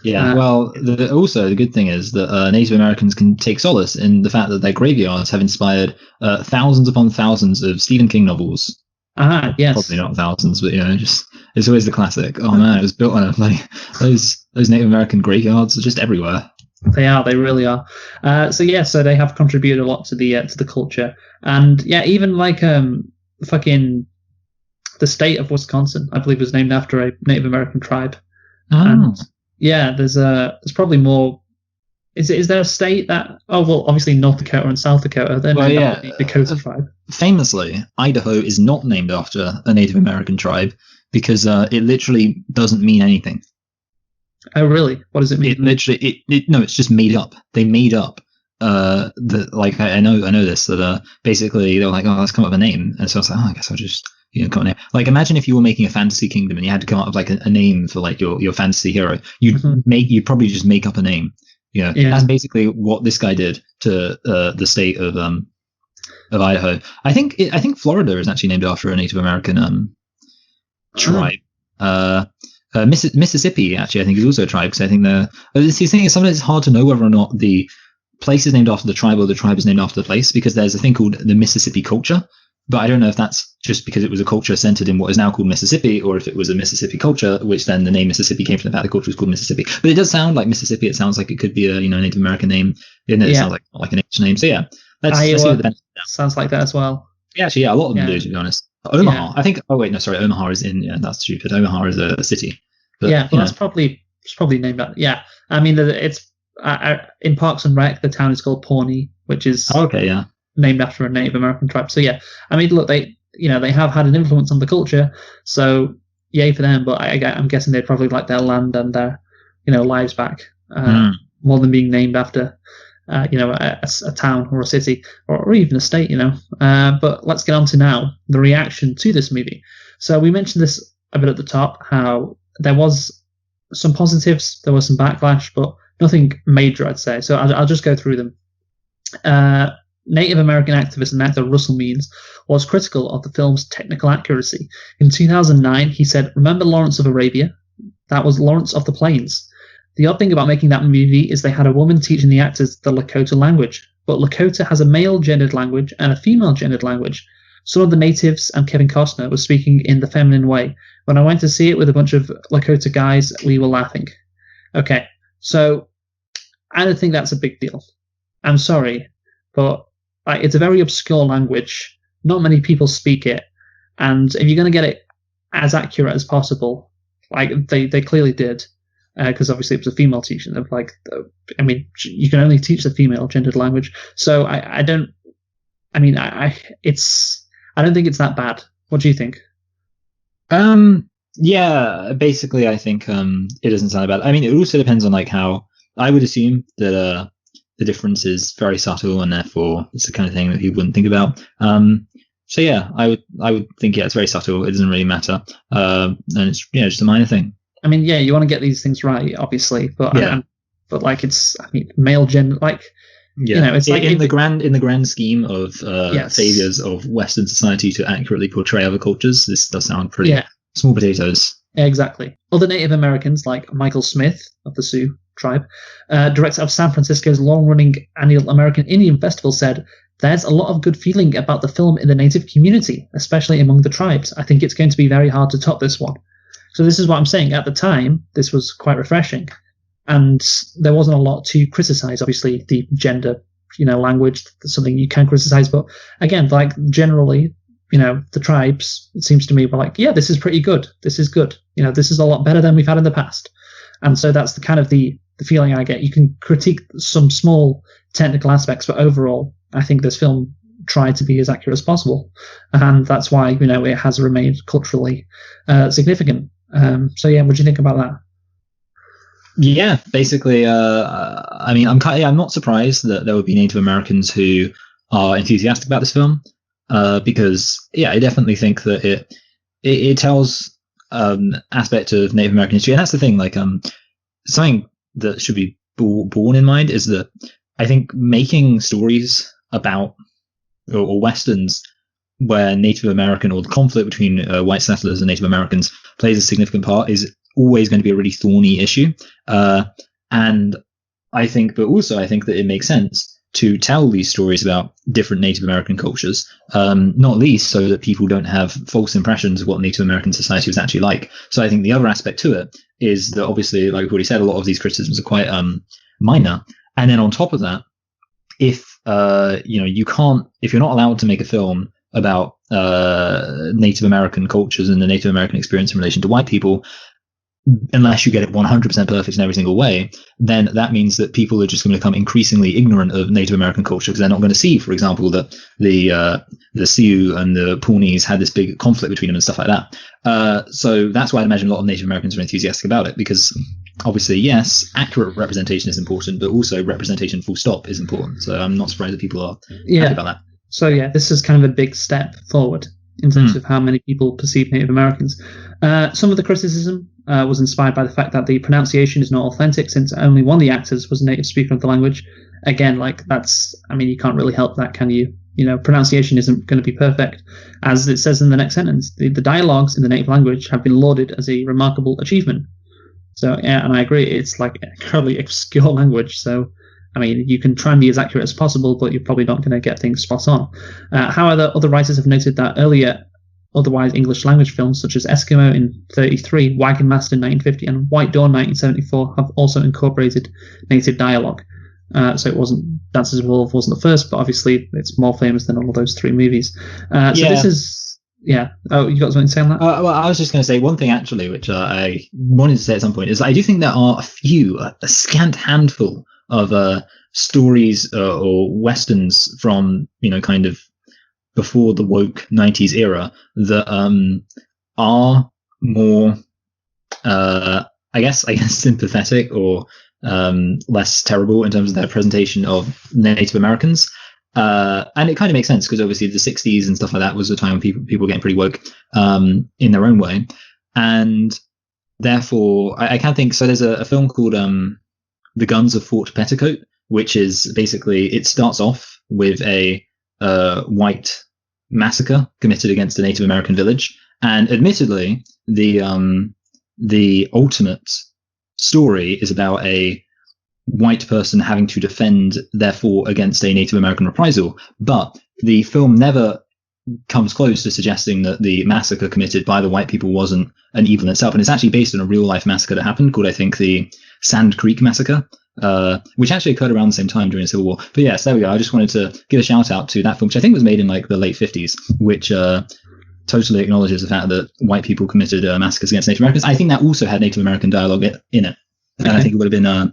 Yeah, also the good thing is that Native Americans can take solace in the fact that their graveyards have inspired thousands upon thousands of Stephen King novels. Yes. Probably not thousands, but, it's always the classic. Oh, man, it was built on those Native American graveyards are just everywhere. They really are. So they have contributed a lot to the culture. And, even fucking the state of Wisconsin, I believe, was named after a Native American tribe. Oh. And there's probably more. Is there a state that? Oh well, obviously North Dakota and South Dakota. They're named after the Dakota tribe. Famously, Idaho is not named after a Native American tribe because it literally doesn't mean anything. Oh really? What does it mean? It literally, it's just made up. They made up. I know this, that basically they were like, oh, let's come up with a name, and so I was like, oh, I guess I'll just come up with a name. Like, imagine if you were making a fantasy kingdom and you had to come up with like a name for like your fantasy hero. You'd probably just make up a name. That's basically what this guy did to the state of Idaho. I think Florida is actually named after a Native American tribe. Mississippi, actually, I think, is also a tribe, because I think sometimes it's hard to know whether or not the place is named after the tribe or the tribe is named after the place, because there's a thing called the Mississippi culture, but I don't know if that's just because it was a culture centered in what is now called Mississippi, or if it was a Mississippi culture, which then the name Mississippi came from the fact the culture was called Mississippi. But it does sound like Mississippi. It sounds like it could be a Native American name. It sounds like an English name. So yeah, let's see what the benefit is. Sounds like that as well. Yeah, actually, a lot of them do, to be honest. Omaha, I think. Oh wait, no, sorry, Omaha is in. Yeah, that's stupid. Omaha is a city. But, that's probably named after. Yeah, I mean, it's in Parks and Rec. The town is called Pawnee, which is named after a Native American tribe. So yeah, I mean, look, they have had an influence on the culture, so yay for them. But I'm guessing they'd probably like their land and their lives back more than being named after a town or a city or even a state. But let's get on to now the reaction to this movie. So we mentioned this a bit at the top, how there was some positives, there was some backlash, but nothing major, I'd say. So I'll just go through them. Native American activist and actor Russell Means was critical of the film's technical accuracy. In 2009, he said, "Remember Lawrence of Arabia? That was Lawrence of the Plains. The odd thing about making that movie is they had a woman teaching the actors the Lakota language, but Lakota has a male-gendered language and a female-gendered language. Some of the natives and Kevin Costner was speaking in the feminine way. When I went to see it with a bunch of Lakota guys, we were laughing." Okay, so I don't think that's a big deal. I'm sorry, but it's a very obscure language. Not many people speak it, and if you're going to get it as accurate as possible, like they clearly did, because obviously it was a female teaching them. You can only teach the female gendered language, so I don't think it's that bad. What do you think? Yeah, basically I think it doesn't sound bad. I mean, it also depends on how I would assume that the difference is very subtle, and therefore it's the kind of thing that people wouldn't think about. So yeah, I would think it's very subtle. It doesn't really matter, and it's just a minor thing. I mean, you want to get these things right, obviously, but male gender, it's like in the grand scheme of failures of Western society to accurately portray other cultures, this does sound pretty small potatoes. Exactly. Other Native Americans, like Michael Smith of the Sioux, tribe, director of San Francisco's long-running annual American Indian Festival, said, "There's a lot of good feeling about the film in the native community, especially among the tribes. I think it's going to be very hard to top this one." So this is what I'm saying. At the time, this was quite refreshing. And there wasn't a lot to criticize. Obviously, the gender, language, something you can criticize. But again, like generally, the tribes, it seems to me, were like, yeah, this is pretty good. This is good. This is a lot better than we've had in the past. And so that's the kind of the feeling I get. You can critique some small technical aspects, but overall, I think this film tried to be as accurate as possible. And that's why, it has remained culturally significant. So yeah, what do you think about that? Yeah, basically, I'm not surprised that there would be Native Americans who are enthusiastic about this film, because I definitely think that it tells aspect of Native American history, and that's the thing. Like, something that should be borne in mind is that I think making stories about or westerns where Native American or the conflict between white settlers and Native Americans plays a significant part is always going to be a really thorny issue. And I think that it makes sense to tell these stories about different Native American cultures, not least so that people don't have false impressions of what Native American society was actually like. So I think the other aspect to it is that obviously, like we've already said, a lot of these criticisms are quite minor. And then on top of that, if you're not allowed to make a film about Native American cultures and the Native American experience in relation to white people, unless you get it 100% perfect in every single way, then that means that people are just going to become increasingly ignorant of Native American culture, because they're not going to see, for example, that the Sioux and the Pawnees had this big conflict between them and stuff like that. So that's why I imagine a lot of Native Americans are enthusiastic about it, because obviously, yes, accurate representation is important, but also representation full stop is important. So I'm not surprised that people are happy about that. So yeah, this is kind of a big step forward in terms of how many people perceive Native Americans. Some of the criticism was inspired by the fact that the pronunciation is not authentic, since only one of the actors was a native speaker of the language. Again, you can't really help that, can you? Pronunciation isn't going to be perfect. As it says in the next sentence, the dialogues in the native language have been lauded as a remarkable achievement. So, yeah, and I agree, it's like an incredibly obscure language. So, you can try and be as accurate as possible, but you're probably not going to get things spot on. However, other writers have noted that earlier otherwise English language films such as Eskimo in 1933, Wagon Master in 1950, and White Dawn 1974 have also incorporated native dialogue. So it wasn't Dances with Wolves wasn't the first, but obviously it's more famous than all of those three movies. This is... Yeah. Oh, you got something to say on that? Well, I was just going to say one thing, actually, which I wanted to say at some point, is I do think there are a scant handful of stories or westerns from, kind of before the woke 90s era that are more, I guess sympathetic or less terrible in terms of their presentation of Native Americans. And it kind of makes sense, because obviously the 60s and stuff like that was a time when people were getting pretty woke in their own way. And therefore, I can't think. So there's a film called The Guns of Fort Petticoat, which is basically, it starts off with a white massacre committed against a Native American village. And admittedly, the ultimate story is about a white person having to defend their fort against a Native American reprisal. But the film never comes close to suggesting that the massacre committed by the white people wasn't an evil in itself. And it's actually based on a real life massacre that happened called, I think, the Sand Creek Massacre, which actually occurred around the same time during the Civil War. But yes, there we go. I just wanted to give a shout out to that film, which I think was made in like the late 50s, which totally acknowledges the fact that white people committed massacres against Native Americans. I think that also had Native American dialogue in it. And I think it would have been...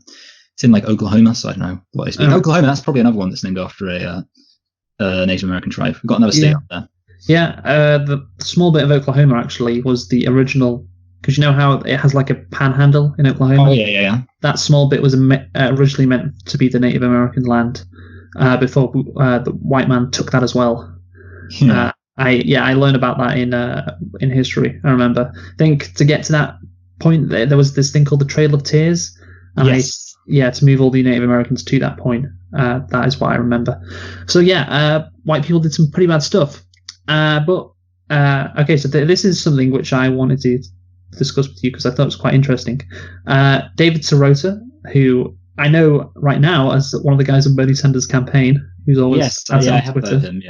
it's in like Oklahoma, so I don't know what they speak. Oklahoma, that's probably another one that's named after a Native American tribe. We've got another state up there. Yeah, the small bit of Oklahoma actually was the original, because you know how it has like a panhandle in Oklahoma? Oh, yeah. That small bit was originally meant to be the Native American land before the white man took that as well. Yeah. I learned about that in history, I remember. I think to get to that point, there was this thing called the Trail of Tears. And yes. To move all the Native Americans to that point. That is what I remember. So white people did some pretty bad stuff. Okay, so this is something which I wanted to discuss with you because I thought it was quite interesting. David Sirota who I know right now as one of the guys on Bernie Sanders' campaign, who's always I have heard of him.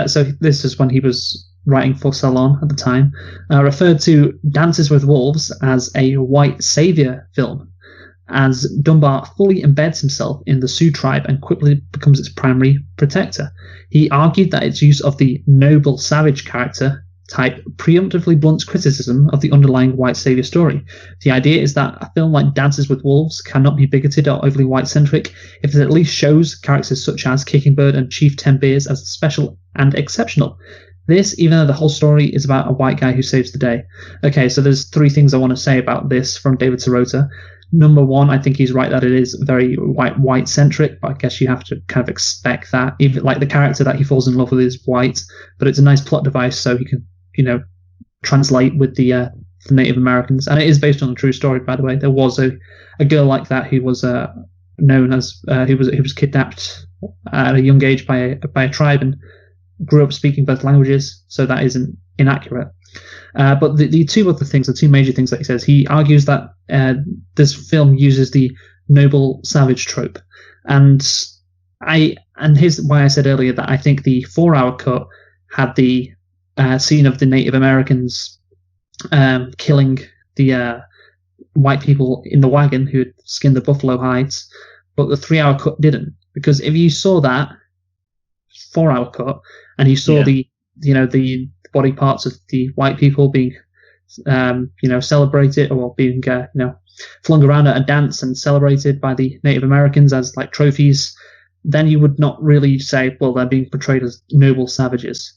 So this is when he was writing for Salon at the time, referred to Dances with Wolves as a white savior film, as Dunbar fully embeds himself in the Sioux tribe and quickly becomes its primary protector. He argued that its use of the noble savage character type preemptively blunts criticism of the underlying white savior story. The idea is that a film like Dances with Wolves cannot be bigoted or overly white-centric if it at least shows characters such as Kicking Bird and Chief 10 Beers as special and exceptional. This, even though the whole story is about a white guy who saves the day. Okay, so there's 3 things I want to say about this from David Sirota. Number 1, I think he's right that it is very white-centric, but I guess you have to kind of expect that. Even like the character that he falls in love with is white, but it's a nice plot device so he can, translate with the Native Americans. And it is based on a true story, by the way. There was a girl like that who was known as who was kidnapped at a young age by a tribe and grew up speaking both languages, so that isn't inaccurate. But the 2 other things, the 2 major things that he says, he argues that this film uses the noble savage trope, and here's why I said earlier that I think the 4-hour cut had the scene of the Native Americans killing the white people in the wagon who had skinned the buffalo hides, but the 3-hour cut didn't, because if you saw that 4-hour cut and you saw the body parts of the white people being celebrated or being flung around at a dance and celebrated by the Native Americans as like trophies, then you would not really say, well, they're being portrayed as noble savages.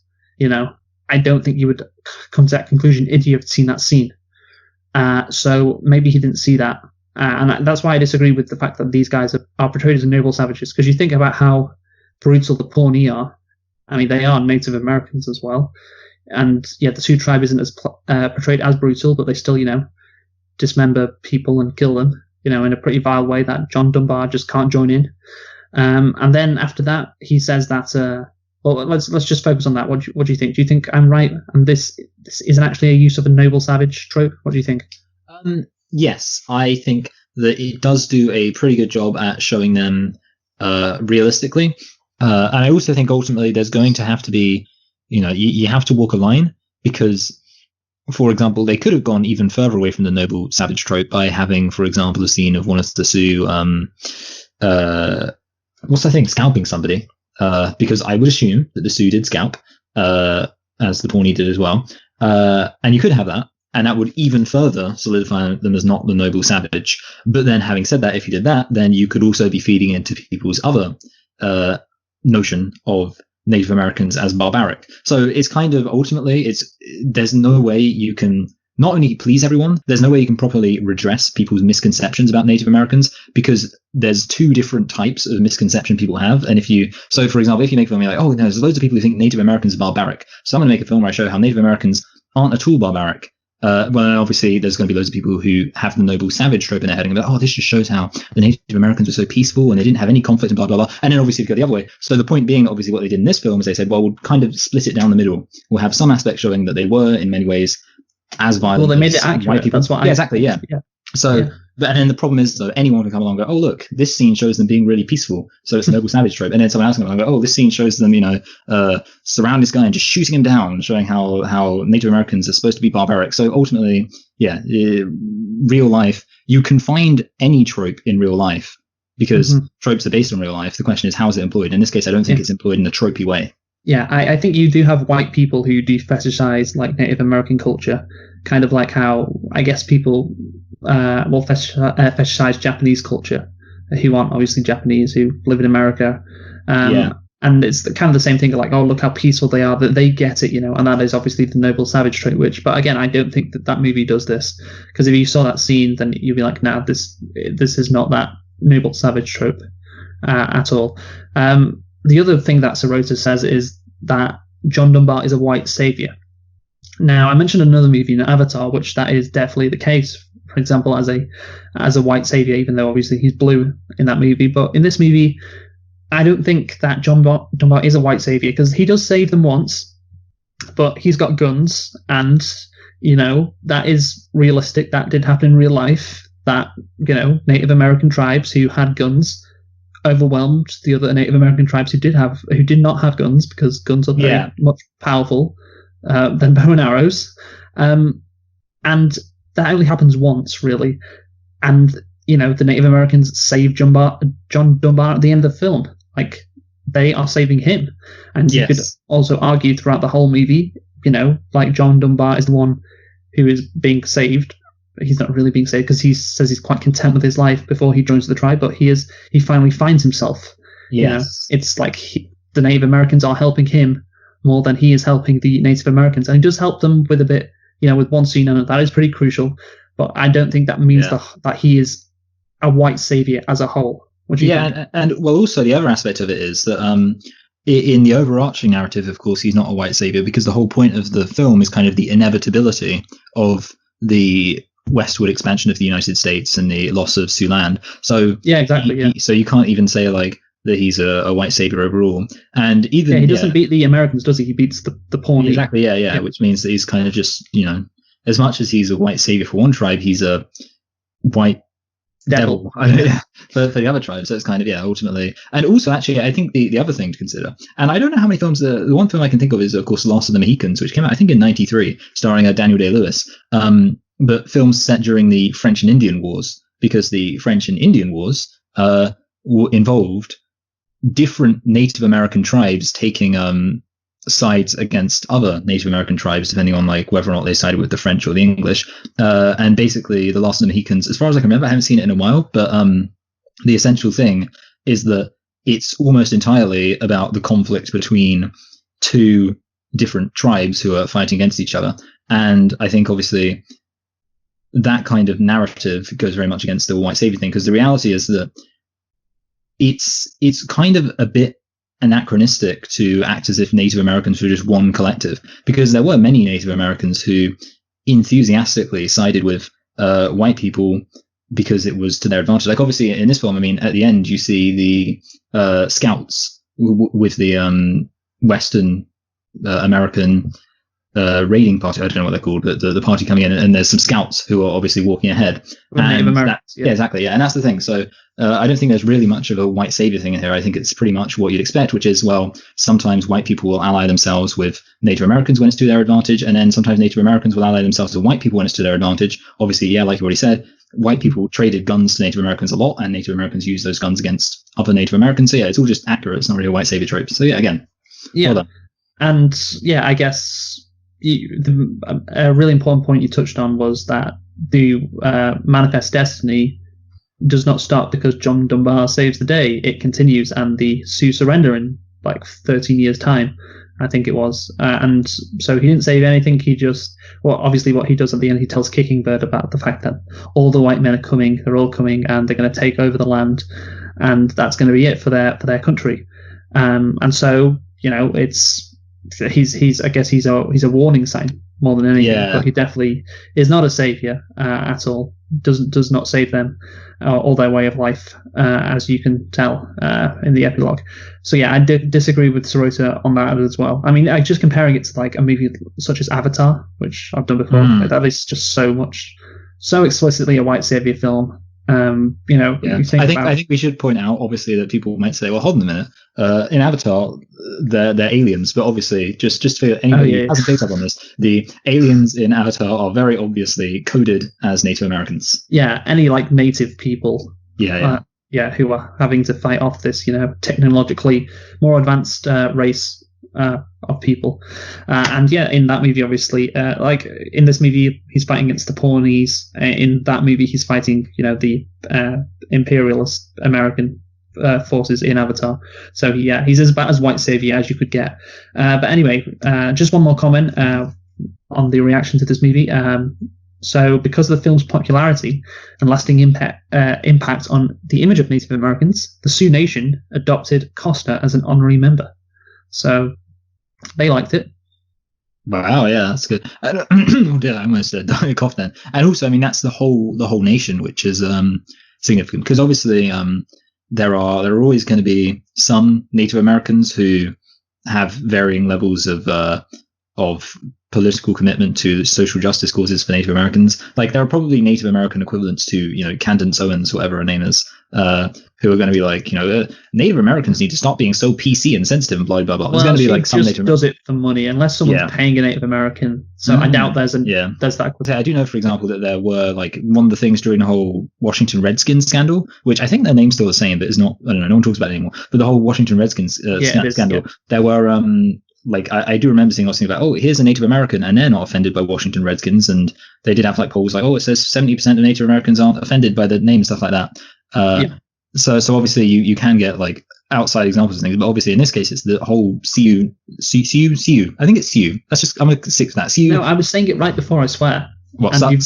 I don't think you would come to that conclusion if you have seen that scene. So maybe he didn't see that, and that's why I disagree with the fact that these guys are portrayed as noble savages, because you think about how brutal the Pawnee are. I mean, they are Native Americans as well. And the Sioux tribe isn't as portrayed as brutal, but they still, dismember people and kill them, in a pretty vile way that John Dunbar just can't join in. And then after that, he says that, let's just focus on that. What do you think? Do you think I'm right? And this isn't actually a use of a noble savage trope? What do you think? Yes, I think that it does do a pretty good job at showing them realistically. And I also think ultimately there's going to have to be, you have to walk a line, because, for example, they could have gone even further away from the noble savage trope by having, for example, a scene of one of the Sioux, scalping somebody, because I would assume that the Sioux did scalp, as the Pawnee did as well. And you could have that, and that would even further solidify them as not the noble savage. But then, having said that, if you did that, then you could also be feeding into people's other notion of Native Americans as barbaric. So it's kind of ultimately, there's no way you can not only please everyone, there's no way you can properly redress people's misconceptions about Native Americans, because there's 2 different types of misconception people have. And for example, if you make a film, you're like, there's loads of people who think Native Americans are barbaric, so I'm going to make a film where I show how Native Americans aren't at all barbaric. Well, obviously, there's going to be loads of people who have the noble savage trope in their head and go, this just shows how the Native Americans were so peaceful and they didn't have any conflict and blah, blah, blah. And then obviously, if you go the other way. So the point being, obviously, what they did in this film is they said, well, we'll kind of split it down the middle. We'll have some aspects showing that they were, in many ways, as violent. Well, they made it accurate. White people. That's what exactly, yeah. So, and then the problem is, though, anyone can come along and go, look, this scene shows them being really peaceful, so it's a noble savage trope. And then someone else can come along and go, this scene shows them, surround this guy and just shooting him down, showing how Native Americans are supposed to be barbaric. So ultimately, real life, you can find any trope in real life, because tropes are based on real life. The question is, how is it employed? In this case, I don't think it's employed in a tropey way. Yeah, I think you do have white people who do fetishize like Native American culture, kind of like how I guess people will fetishize Japanese culture, who aren't obviously Japanese, who live in America. And it's kind of the same thing, like, look how peaceful they are, that they get it, and that is obviously the noble savage trait, but again, I don't think that movie does this, because if you saw that scene, then you'd be like, nah, this is not that noble savage trope at all. The other thing that Sirota says is that John Dunbar is a white savior. Now, I mentioned another movie, Avatar, which that is definitely the case, for example, as a white savior, even though obviously he's blue in that movie. But in this movie, I don't think that John Dunbar is a white savior, because he does save them once, but he's got guns, and that is realistic. That did happen in real life. that, Native American tribes who had guns overwhelmed the other Native American tribes who did not have guns, because guns are very much powerful than bow and arrows. And that only happens once, really. And, the Native Americans save John Dunbar at the end of the film. Like, they are saving him. And you could also argue throughout the whole movie, like John Dunbar is the one who is being saved. He's not really being saved, because he says he's quite content with his life before he joins the tribe, but he finally finds himself. Yes. It's like the Native Americans are helping him more than he is helping the Native Americans. And he does help them with a bit, with one scene, and that is pretty crucial. But I don't think that means that he is a white savior as a whole. What do you think? And well, also the other aspect of it is that in the overarching narrative, of course, he's not a white savior, because the whole point of the film is kind of the inevitability of the westward expansion of the United States and the loss of Siouxland. So exactly. So you can't even say like that he's a white savior overall. And even he doesn't beat the Americans, does he? He beats the Pawnee. Exactly. Yeah. Which means that he's kind of just, as much as he's a white savior for one tribe, he's a white devil for the other tribes. So it's kind of ultimately. And also, actually, I think the other thing to consider, and I don't know how many films, the one film I can think of is, of course, Lost of the Mohicans, which came out I think in '93, starring Daniel Day-Lewis. But films set during the French and Indian Wars, because the French and Indian Wars involved different Native American tribes taking sides against other Native American tribes, depending on like whether or not they sided with the French or the English. And basically, The Lost of the Mohicans, as far as I can remember, I haven't seen it in a while, but the essential thing is that it's almost entirely about the conflict between two different tribes who are fighting against each other. And I think, obviously, that kind of narrative goes very much against the white savior thing, because the reality is that it's kind of a bit anachronistic to act as if Native Americans were just one collective, because there were many Native Americans who enthusiastically sided with white people because it was to their advantage. Like, obviously, in this film, I mean, at the end, you see the scouts with the Western American raiding party. I don't know what they're called, but the party coming in, and there's some scouts who are obviously walking ahead. Native Americans. Yeah, exactly. Yeah, and that's the thing. So I don't think there's really much of a white savior thing in here. I think it's pretty much what you'd expect, which is, well, sometimes white people will ally themselves with Native Americans when it's to their advantage, and then sometimes Native Americans will ally themselves with white people when it's to their advantage. Obviously, like you already said, white people traded guns to Native Americans a lot, and Native Americans used those guns against other Native Americans. So yeah, it's all just accurate. It's not really a white savior trope. So yeah, again, well done. And yeah, I guess a really important point you touched on was that the manifest destiny does not stop because John Dunbar saves the day. It continues, and the Sioux surrender in like 13 years' time, I think it was. And so he didn't save anything. He just, obviously what he does at the end, he tells Kicking Bird about the fact that all the white men are coming, they're all coming, and they're going to take over the land, and that's going to be it for their country. And so, he's I guess he's a warning sign more than anything. But he definitely is not a savior at all. Does not save them or their way of life, as you can tell in the epilogue. So yeah, I disagree with Sarota on that as well. I mean, just comparing it to like a movie such as Avatar, which I've done before, that is just so explicitly a white savior film. I think we should point out, obviously, that people might say, well, hold on a minute, in Avatar they're aliens, but obviously just for anybody who hasn't picked up on this, the aliens in Avatar are very obviously coded as Native Americans. Any like native people who are having to fight off this technologically more advanced race of people. And in that movie, obviously, like in this movie, he's fighting against the Pawnees. In that movie, he's fighting, the imperialist American forces in Avatar. So he's about as white savior as you could get. But anyway, just one more comment on the reaction to this movie. So because of the film's popularity and lasting impact on the image of Native Americans, the Sioux Nation adopted Costner as an honorary member. So they liked it. Wow, yeah, that's good. I almost died of cough then. And also, I mean, that's the whole nation, which is significant, because obviously there are always going to be some Native Americans who have varying levels of political commitment to social justice causes for Native Americans. Like, there are probably Native American equivalents to, you know, Candace Owens, whatever her name is, who are going to be like, you know, Native Americans need to stop being so PC and sensitive and blah, blah, blah. There's going to be like some Native does it for money, unless someone's paying a Native American. So I doubt there's that. I do know, for example, that there were, like, one of the things during the whole Washington Redskins scandal, which I think their name's still the same, but it's not, I don't know, no one talks about it anymore. But the whole Washington Redskins scandal, there were, like, I do remember seeing lots of things like, oh, here's a Native American, and they're not offended by Washington Redskins. And they did have like polls like, oh, it says 70% of Native Americans aren't offended by the name and stuff like that. So obviously you can get like outside examples of things, but obviously in this case it's the whole CU. I think it's CU. That's just, I'm gonna stick to that. CU. No, I was saying it right before, I swear. What's that?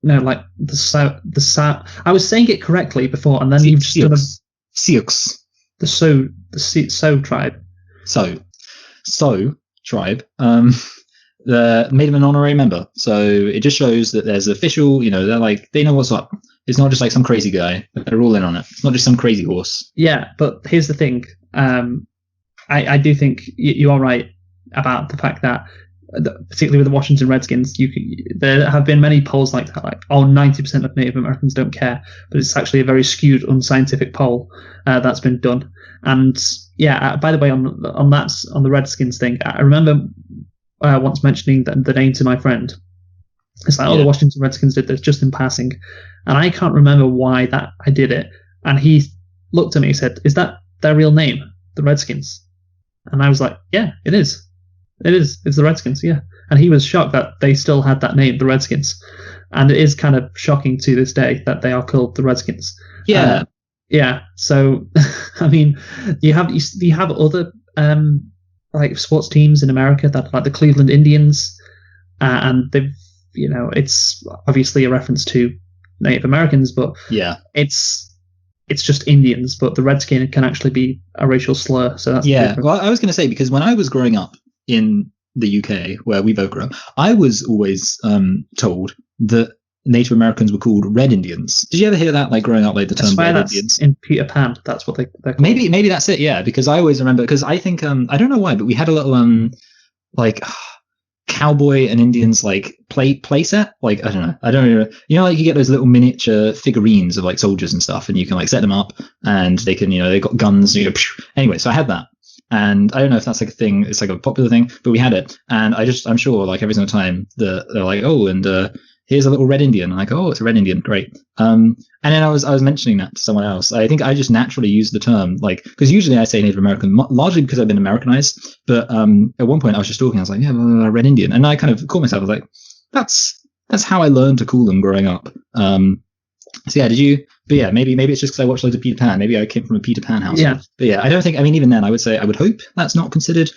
No, like the South. I was saying it correctly before, and then you've just done Sioux. The So tribe. So tribe, made him an honorary member. So it just shows that there's official, you know, they're like, they know what's up. It's not just like some crazy guy. They're all in on it. It's not just some crazy horse. Yeah, but here's the thing. I do think you are right about the fact that, particularly with the Washington Redskins, there have been many polls like that, like, oh, 90% of Native Americans don't care, but it's actually a very skewed, unscientific poll that's been done. And yeah, by the way, on the Redskins thing, I remember once mentioning the name to my friend. It's like, oh, the Washington Redskins did this just in passing, and I can't remember why that I did it. And he looked at me and said, "Is that their real name, the Redskins?" And I was like, "Yeah, it is. It is. It's the Redskins, yeah." And he was shocked that they still had that name, the Redskins. And it is kind of shocking to this day that they are called the Redskins. Yeah. Yeah. So, I mean, you have other like sports teams in America that, like the Cleveland Indians, and they've, you know, it's obviously a reference to Native Americans, but it's just Indians. But the Redskin can actually be a racial slur. So that's Well, I was going to say, because when I was growing up in the UK, where we both grew up, I was always told that Native Americans were called Red Indians. Did you ever hear that, like growing up, like the term Red Indians? In Peter Pan, that's what they're called. Maybe that's it. Yeah, because I always remember, because I think I don't know why, but we had a little like cowboy and Indians like play set. Like, I don't know, you know, like you get those little miniature figurines of like soldiers and stuff, and you can like set them up, and they can, you know, they got guns. And you go, anyway, so I had that. And I don't know if that's like a thing, it's like a popular thing, but we had it. And I'm sure like every single time they're like, oh, and here's a little red Indian. I'm like, oh, it's a red Indian, great. And then I was mentioning that to someone else. I think I just naturally use the term, like, because usually I say Native American, largely because I've been Americanized. But at one point I was just talking, I was like, yeah, red Indian. And I kind of caught myself, I was like, that's how I learned to call them growing up. So yeah, did you? But yeah, maybe it's just because I watched loads of Peter Pan. Maybe I came from a Peter Pan household. Yeah. But yeah, I don't think. I mean, even then, I would hope that's not considered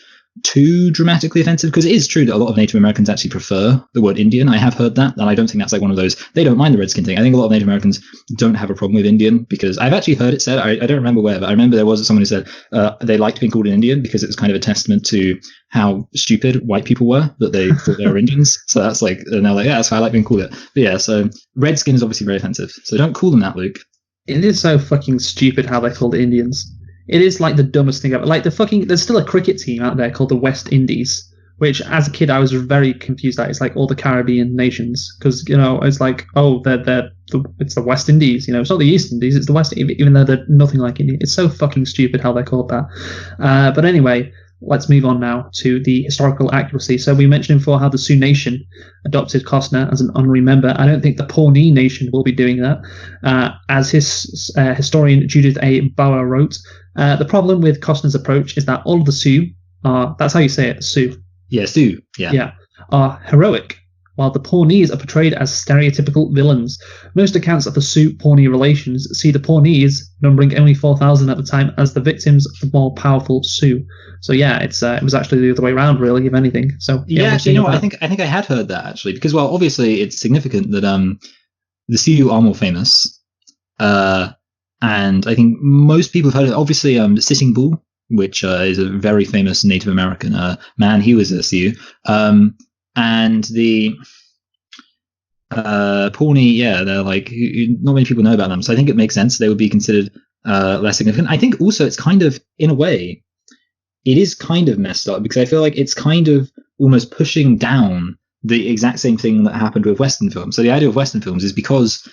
too dramatically offensive, because it is true that a lot of Native Americans actually prefer the word Indian. I have heard that, and I don't think that's like one of those. They don't mind the redskin thing. I think a lot of Native Americans don't have a problem with Indian, because I've actually heard it said. I don't remember where, but I remember there was someone who said they liked being called an Indian because it was kind of a testament to how stupid white people were, that they thought they were Indians. So that's like, and they're like, yeah, that's how I like being called it. But yeah, so redskin is obviously very offensive. So don't call them that, Luke. It is so fucking stupid how they're called Indians. It is like the dumbest thing ever. Like there's still a cricket team out there called the West Indies, which as a kid I was very confused at. It's like all the Caribbean nations, because, you know, it's like, oh, it's the West Indies. You know, it's not the East Indies, it's the West, even though they're nothing like India. It's so fucking stupid how they're called that. But anyway, let's move on now to the historical accuracy. So we mentioned before how the Sioux Nation adopted Costner as an honorary member. I don't think the Pawnee Nation will be doing that. As his historian Judith A. Bauer wrote, the problem with Costner's approach is that all of the Sioux are, that's how you say it, Sioux. Yeah, Sioux. Yeah, are heroic, while the Pawnees are portrayed as stereotypical villains. Most accounts of the Sioux-Pawnee relations see the Pawnees, numbering only 4,000 at the time, as the victims of the more powerful Sioux. So yeah, it was actually the other way around, really, if anything. So yeah, actually, you know, I think I had heard that actually, because, well, obviously it's significant that the Sioux are more famous, and I think most people have heard of, obviously, Sitting Bull, which is a very famous Native American man. He was a Sioux. And the Pawnee, yeah, they're like, not many people know about them. So I think it makes sense they would be considered less significant. I think also it's kind of, in a way, it is kind of messed up, because I feel like it's kind of almost pushing down the exact same thing that happened with Western films. So the idea of Western films is because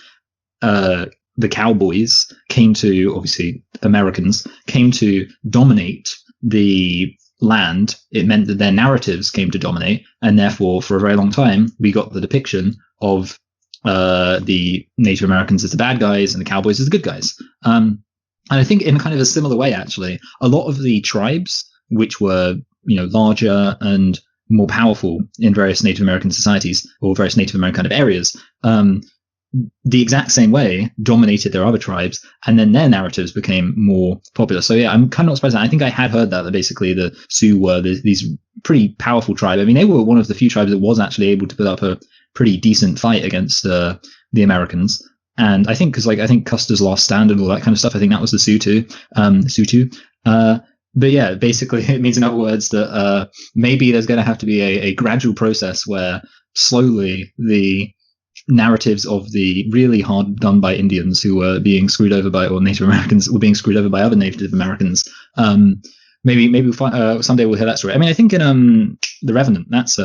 the cowboys came to, obviously Americans, came to dominate the land, it meant that their narratives came to dominate, and therefore for a very long time we got the depiction of the Native Americans as the bad guys and the cowboys as the good guys. And I think in kind of a similar way, actually, a lot of the tribes which were, larger and more powerful in various Native American societies or various Native American kind of areas, the exact same way dominated their other tribes, and then their narratives became more popular. So yeah, I'm kind of not surprised. I think I had heard that basically the Sioux were these pretty powerful tribe. I mean, they were one of the few tribes that was actually able to put up a pretty decent fight against the Americans. And I think I think Custer's Last Stand and all that kind of stuff, I think that was the Sioux too. But yeah, basically it means in other words that maybe there's going to have to be a gradual process where slowly the narratives of the really hard done by Indians who were being screwed over by, or Native Americans were being screwed over by other Native Americans. Maybe we'll find, someday we'll hear that story. I mean, I think in The Revenant, that's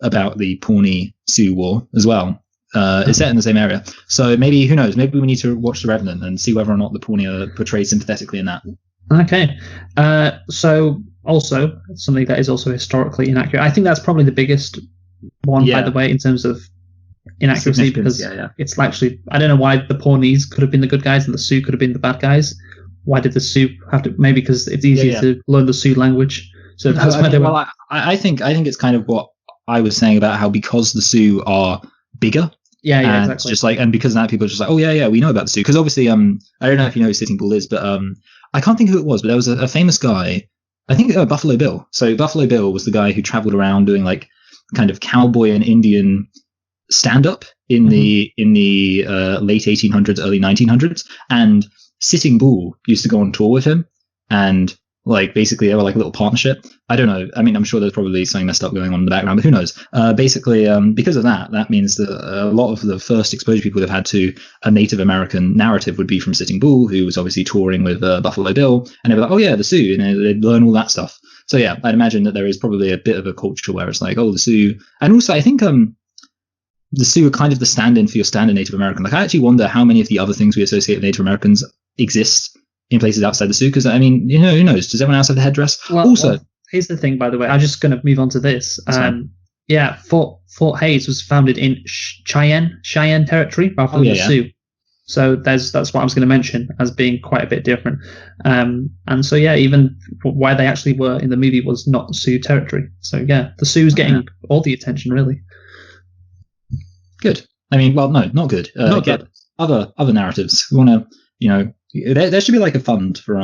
about the Pawnee Sioux War as well. It's set in the same area. So maybe, who knows, maybe we need to watch The Revenant and see whether or not the Pawnee are portrayed sympathetically in that. Okay. So also, something that is also historically inaccurate. I think that's probably the biggest one, by the way, in terms of inaccuracy, because it's actually, I don't know why the Pawnees could have been the good guys and the Sioux could have been the bad guys. Why did the Sioux have to? Maybe because it's easier to learn the Sioux language. So that's why they were. Well, I think it's kind of what I was saying about how because the Sioux are bigger. Yeah, exactly. Just and because of that, people are just like, oh yeah, we know about the Sioux. Because obviously, I don't know if you know who Sitting Bull is, but I can't think who it was, but there was a famous guy. I think Buffalo Bill. So Buffalo Bill was the guy who traveled around doing like kind of cowboy and Indian stand-up in the late 1800s, early 1900s, and Sitting Bull used to go on tour with him, and like basically they were like a little partnership. I don't know. I mean, I'm sure there's probably something messed up going on in the background, but who knows? Basically, because of that means that a lot of the first exposure people would have had to a Native American narrative would be from Sitting Bull, who was obviously touring with Buffalo Bill, and they were like, oh yeah, the Sioux, and they'd learn all that stuff. So yeah, I'd imagine that there is probably a bit of a culture where it's like, oh, the Sioux, and also I think the Sioux are kind of the stand-in for your standard Native American. Like, I actually wonder how many of the other things we associate with Native Americans exist in places outside the Sioux. Because, I mean, who knows? Does everyone else have the headdress? Well, here's the thing, by the way. I'm just going to move on to this. Fort Hays was founded in Cheyenne territory rather than the Sioux. So that's what I was going to mention as being quite a bit different. And so, even why they actually were in the movie was not Sioux territory. So, the Sioux's getting all the attention, really. Good. I mean, well, no, not good. Not good. Other narratives. We want to, there should be like a fund for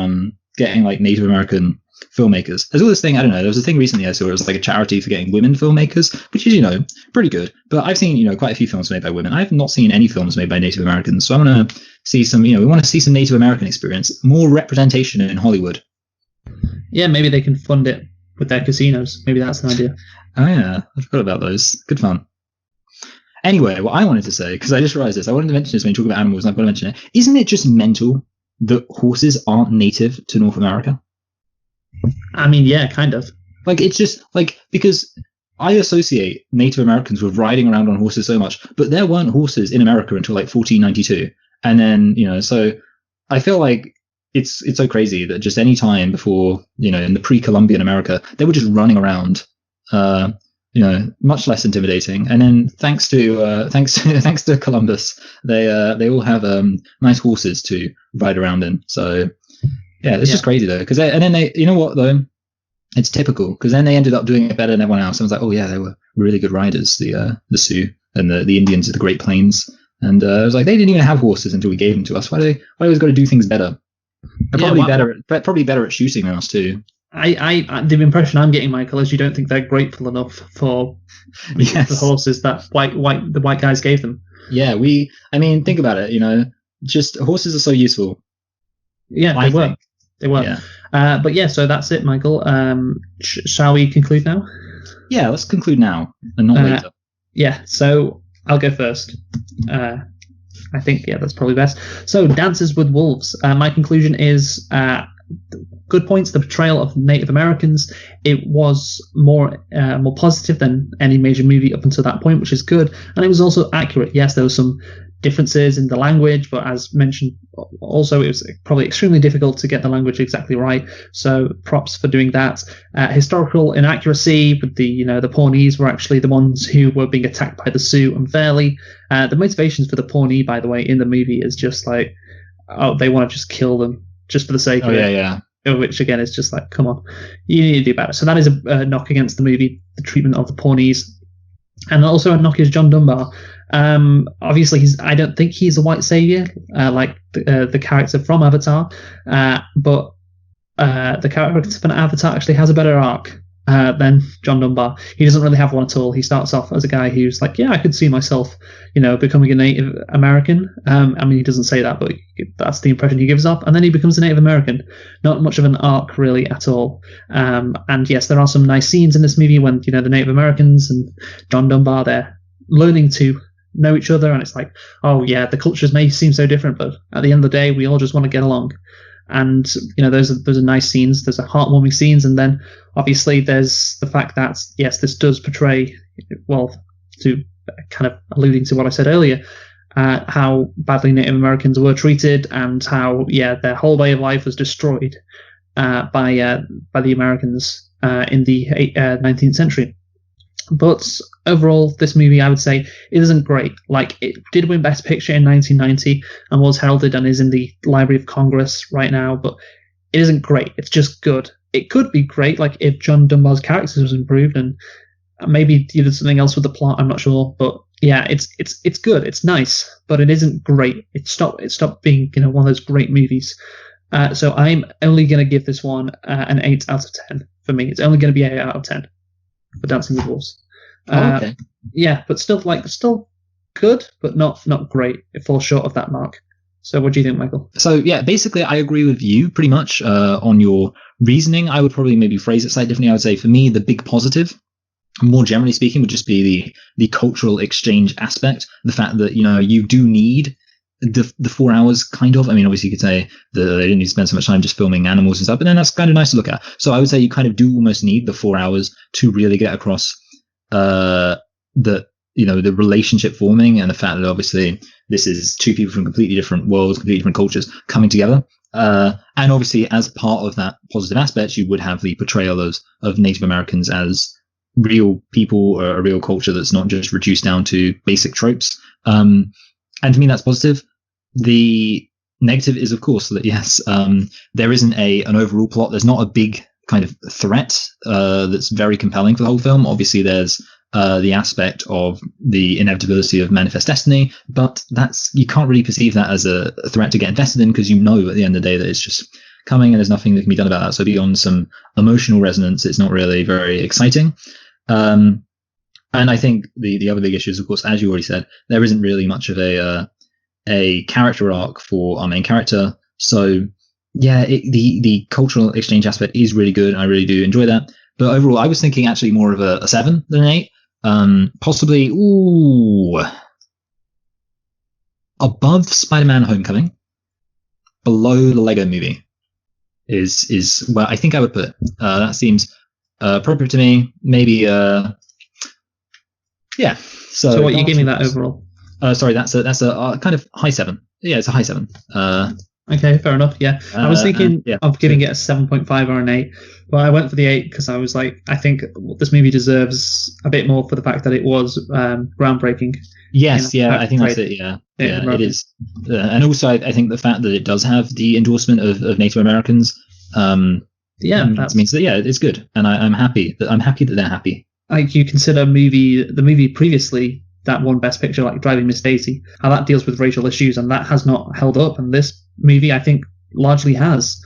getting like Native American filmmakers. There's all this thing. I don't know. There was a thing recently I saw. It was like a charity for getting women filmmakers, which is pretty good. But I've seen quite a few films made by women. I've not seen any films made by Native Americans. So I want to see some. We want to see some Native American experience, more representation in Hollywood. Yeah, maybe they can fund it with their casinos. Maybe that's an idea. Oh yeah, I forgot about those. Good fun. Anyway, what I wanted to say, because I just realized this, I wanted to mention this when you talk about animals, and I've got to mention it. Isn't it just mental that horses aren't native to North America? I mean, yeah, kind of. Like, it's just, like, because I associate Native Americans with riding around on horses so much, but there weren't horses in America until, like, 1492. And then, so I feel like it's so crazy that just any time before, in the pre-Columbian America, they were just running around, much less intimidating. And then thanks to Columbus, they all have nice horses to ride around in. So yeah, it's just crazy though. Because and then they, what though, it's typical because then they ended up doing it better than everyone else. I was like, oh yeah, they were really good riders, the Sioux and the Indians of the Great Plains. And I was like, they didn't even have horses until we gave them to us. Why always got to do things better? They're probably better at shooting than us too. I the impression I'm getting, Michael, is you don't think they're grateful enough for the horses that the white guys gave them. Yeah, think about it. Just horses are so useful. Yeah, they were. Yeah. So that's it, Michael. Shall we conclude now? Yeah, let's conclude now and not later. Yeah. So I'll go first. I think that's probably best. So, Dances with Wolves. My conclusion is. good points. The portrayal of Native Americans, it was more positive than any major movie up until that point, which is good. And it was also accurate. Yes, there were some differences in the language, but as mentioned, also it was probably extremely difficult to get the language exactly right. So props for doing that. Historical inaccuracy with the Pawnees were actually the ones who were being attacked by the Sioux unfairly. The motivations for the Pawnee, by the way, in the movie is just like, oh, they want to just kill them just for the sake of it. Yeah. Which again is just like, come on, you need to do better. So that is a knock against the movie, the treatment of the Pawnees. And also a knock is John Dunbar. Obviously, I don't think he's a white savior like the character from Avatar, but the character from Avatar actually has a better arc than John Dunbar. He doesn't really have one at all. He starts off as a guy who's like, yeah, I could see myself, becoming a Native American. I mean, he doesn't say that, but that's the impression he gives off. And then he becomes a Native American. Not much of an arc really at all. And yes, there are some nice scenes in this movie when the Native Americans and John Dunbar, they're learning to know each other, and it's like, oh yeah, the cultures may seem so different, but at the end of the day, we all just want to get along. And those are nice scenes. There's a heartwarming scenes, and then obviously there's the fact that yes, this does portray, well, to kind of alluding to what I said earlier, how badly Native Americans were treated, and how their whole way of life was destroyed by the Americans in the 19th century. But overall, this movie, I would say, it isn't great. Like, it did win Best Picture in 1990 and was heralded and is in the Library of Congress right now, but it isn't great. It's just good. It could be great, like, if John Dunbar's character was improved and maybe he did something else with the plot, I'm not sure. But yeah, it's good. It's nice, but it isn't great. It stopped being, one of those great movies. So I'm only going to give this one an 8 out of 10 for me. It's only going to be 8 out of 10 for Dancing with Wolves. Okay. Yeah, but still good, but not great. It falls short of that mark. So what do you think, Michael? So yeah, basically I agree with you pretty much on your reasoning. I would probably maybe phrase it slightly differently. I would say for me, the big positive, more generally speaking, would just be the cultural exchange aspect. The fact that, you do need the 4 hours kind of. I mean, obviously you could say that they didn't need to spend so much time just filming animals and stuff, but then that's kind of nice to look at. So I would say you kind of do almost need the 4 hours to really get across the relationship forming, and the fact that obviously this is two people from completely different worlds, completely different cultures coming together. And obviously as part of that positive aspect, you would have the portrayal of Native Americans as real people, or a real culture that's not just reduced down to basic tropes. And to me, that's positive. The negative is, of course, that yes, there isn't an overall plot. There's not a big kind of threat that's very compelling for the whole film. Obviously, there's the aspect of the inevitability of manifest destiny, but you can't really perceive that as a threat to get invested in, because at the end of the day that it's just coming and there's nothing that can be done about that. So beyond some emotional resonance, it's not really very exciting. And I think the other big issue is, of course, as you already said, there isn't really much of a character arc for our main character. So yeah, the cultural exchange aspect is really good. I really do enjoy that. But overall, I was thinking actually more of a 7 than an 8. Possibly above Spider-Man Homecoming, below the Lego Movie is where I think I would put it. That seems appropriate to me. Maybe yeah. So what are you giving that overall? Sorry, that's a kind of high 7. Yeah, it's a high 7. Okay, fair enough. Yeah, I was thinking of giving it a 7.5 or an 8, but I went for the 8 because I was like, I think this movie deserves a bit more for the fact that it was groundbreaking. Yes, yeah, I think that's it. Yeah, it is. And also, I think the fact that it does have the endorsement of Native Americans, that means that it's good, and I'm happy that they're happy. Like, you consider the movie previously that won Best Picture, like Driving Miss Daisy, how that deals with racial issues, and that has not held up, and this movie I think largely has.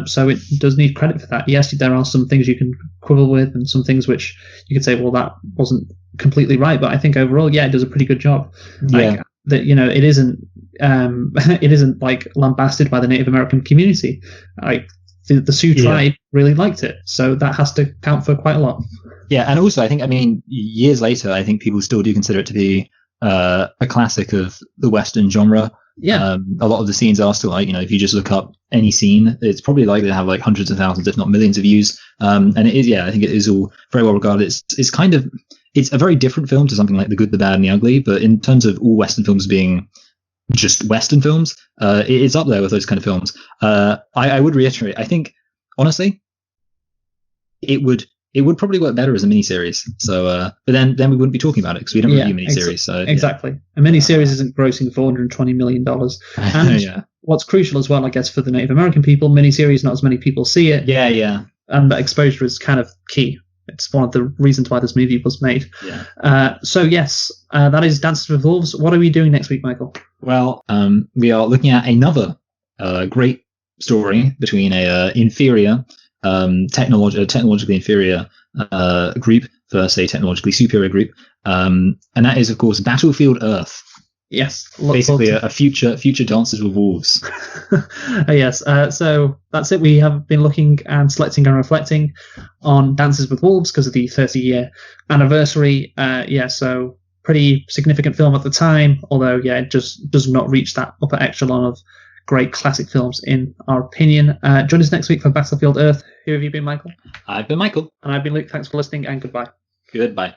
So it does need credit for that. Yes, there are some things you can quibble with, and some things which you could say, well, that wasn't completely right, but I think overall, it does a pretty good job. Like, that, it isn't it isn't like lambasted by the Native American community. Like, the Sioux tribe really liked it, so that has to count for quite a lot. Yeah, and also I think, years later, I think people still do consider it to be a classic of the Western genre. Yeah. A lot of the scenes are still like, if you just look up any scene, it's probably likely to have like hundreds of thousands, if not millions of views. And it is, I think it is all very well regarded. It's a very different film to something like The Good, the Bad, and the Ugly. But in terms of all Western films being just Western films, it's up there with those kind of films. I would reiterate, I think, honestly, it would probably work better as a miniseries. So, but then we wouldn't be talking about it because we don't review miniseries. Exactly. A miniseries isn't grossing $420 million. And what's crucial as well, I guess, for the Native American people, miniseries, not as many people see it. Yeah. And that exposure is kind of key. It's one of the reasons why this movie was made. Yeah. So yes, that is Dances with Wolves. What are we doing next week, Michael? Well, we are looking at another great story between a inferior, technologically inferior group versus a technologically superior group, and that is, of course, Battlefield Earth. Yes, basically a future Dances with Wolves. Yes, so that's it. We have been looking and selecting and reflecting on Dances with Wolves because of the 30-year anniversary. So pretty significant film at the time, although it just does not reach that upper echelon of great classic films in our opinion. Join us next week for Battlefield Earth. Who have you been, Michael? I've been Michael. And I've been Luke. Thanks for listening, and goodbye. Goodbye.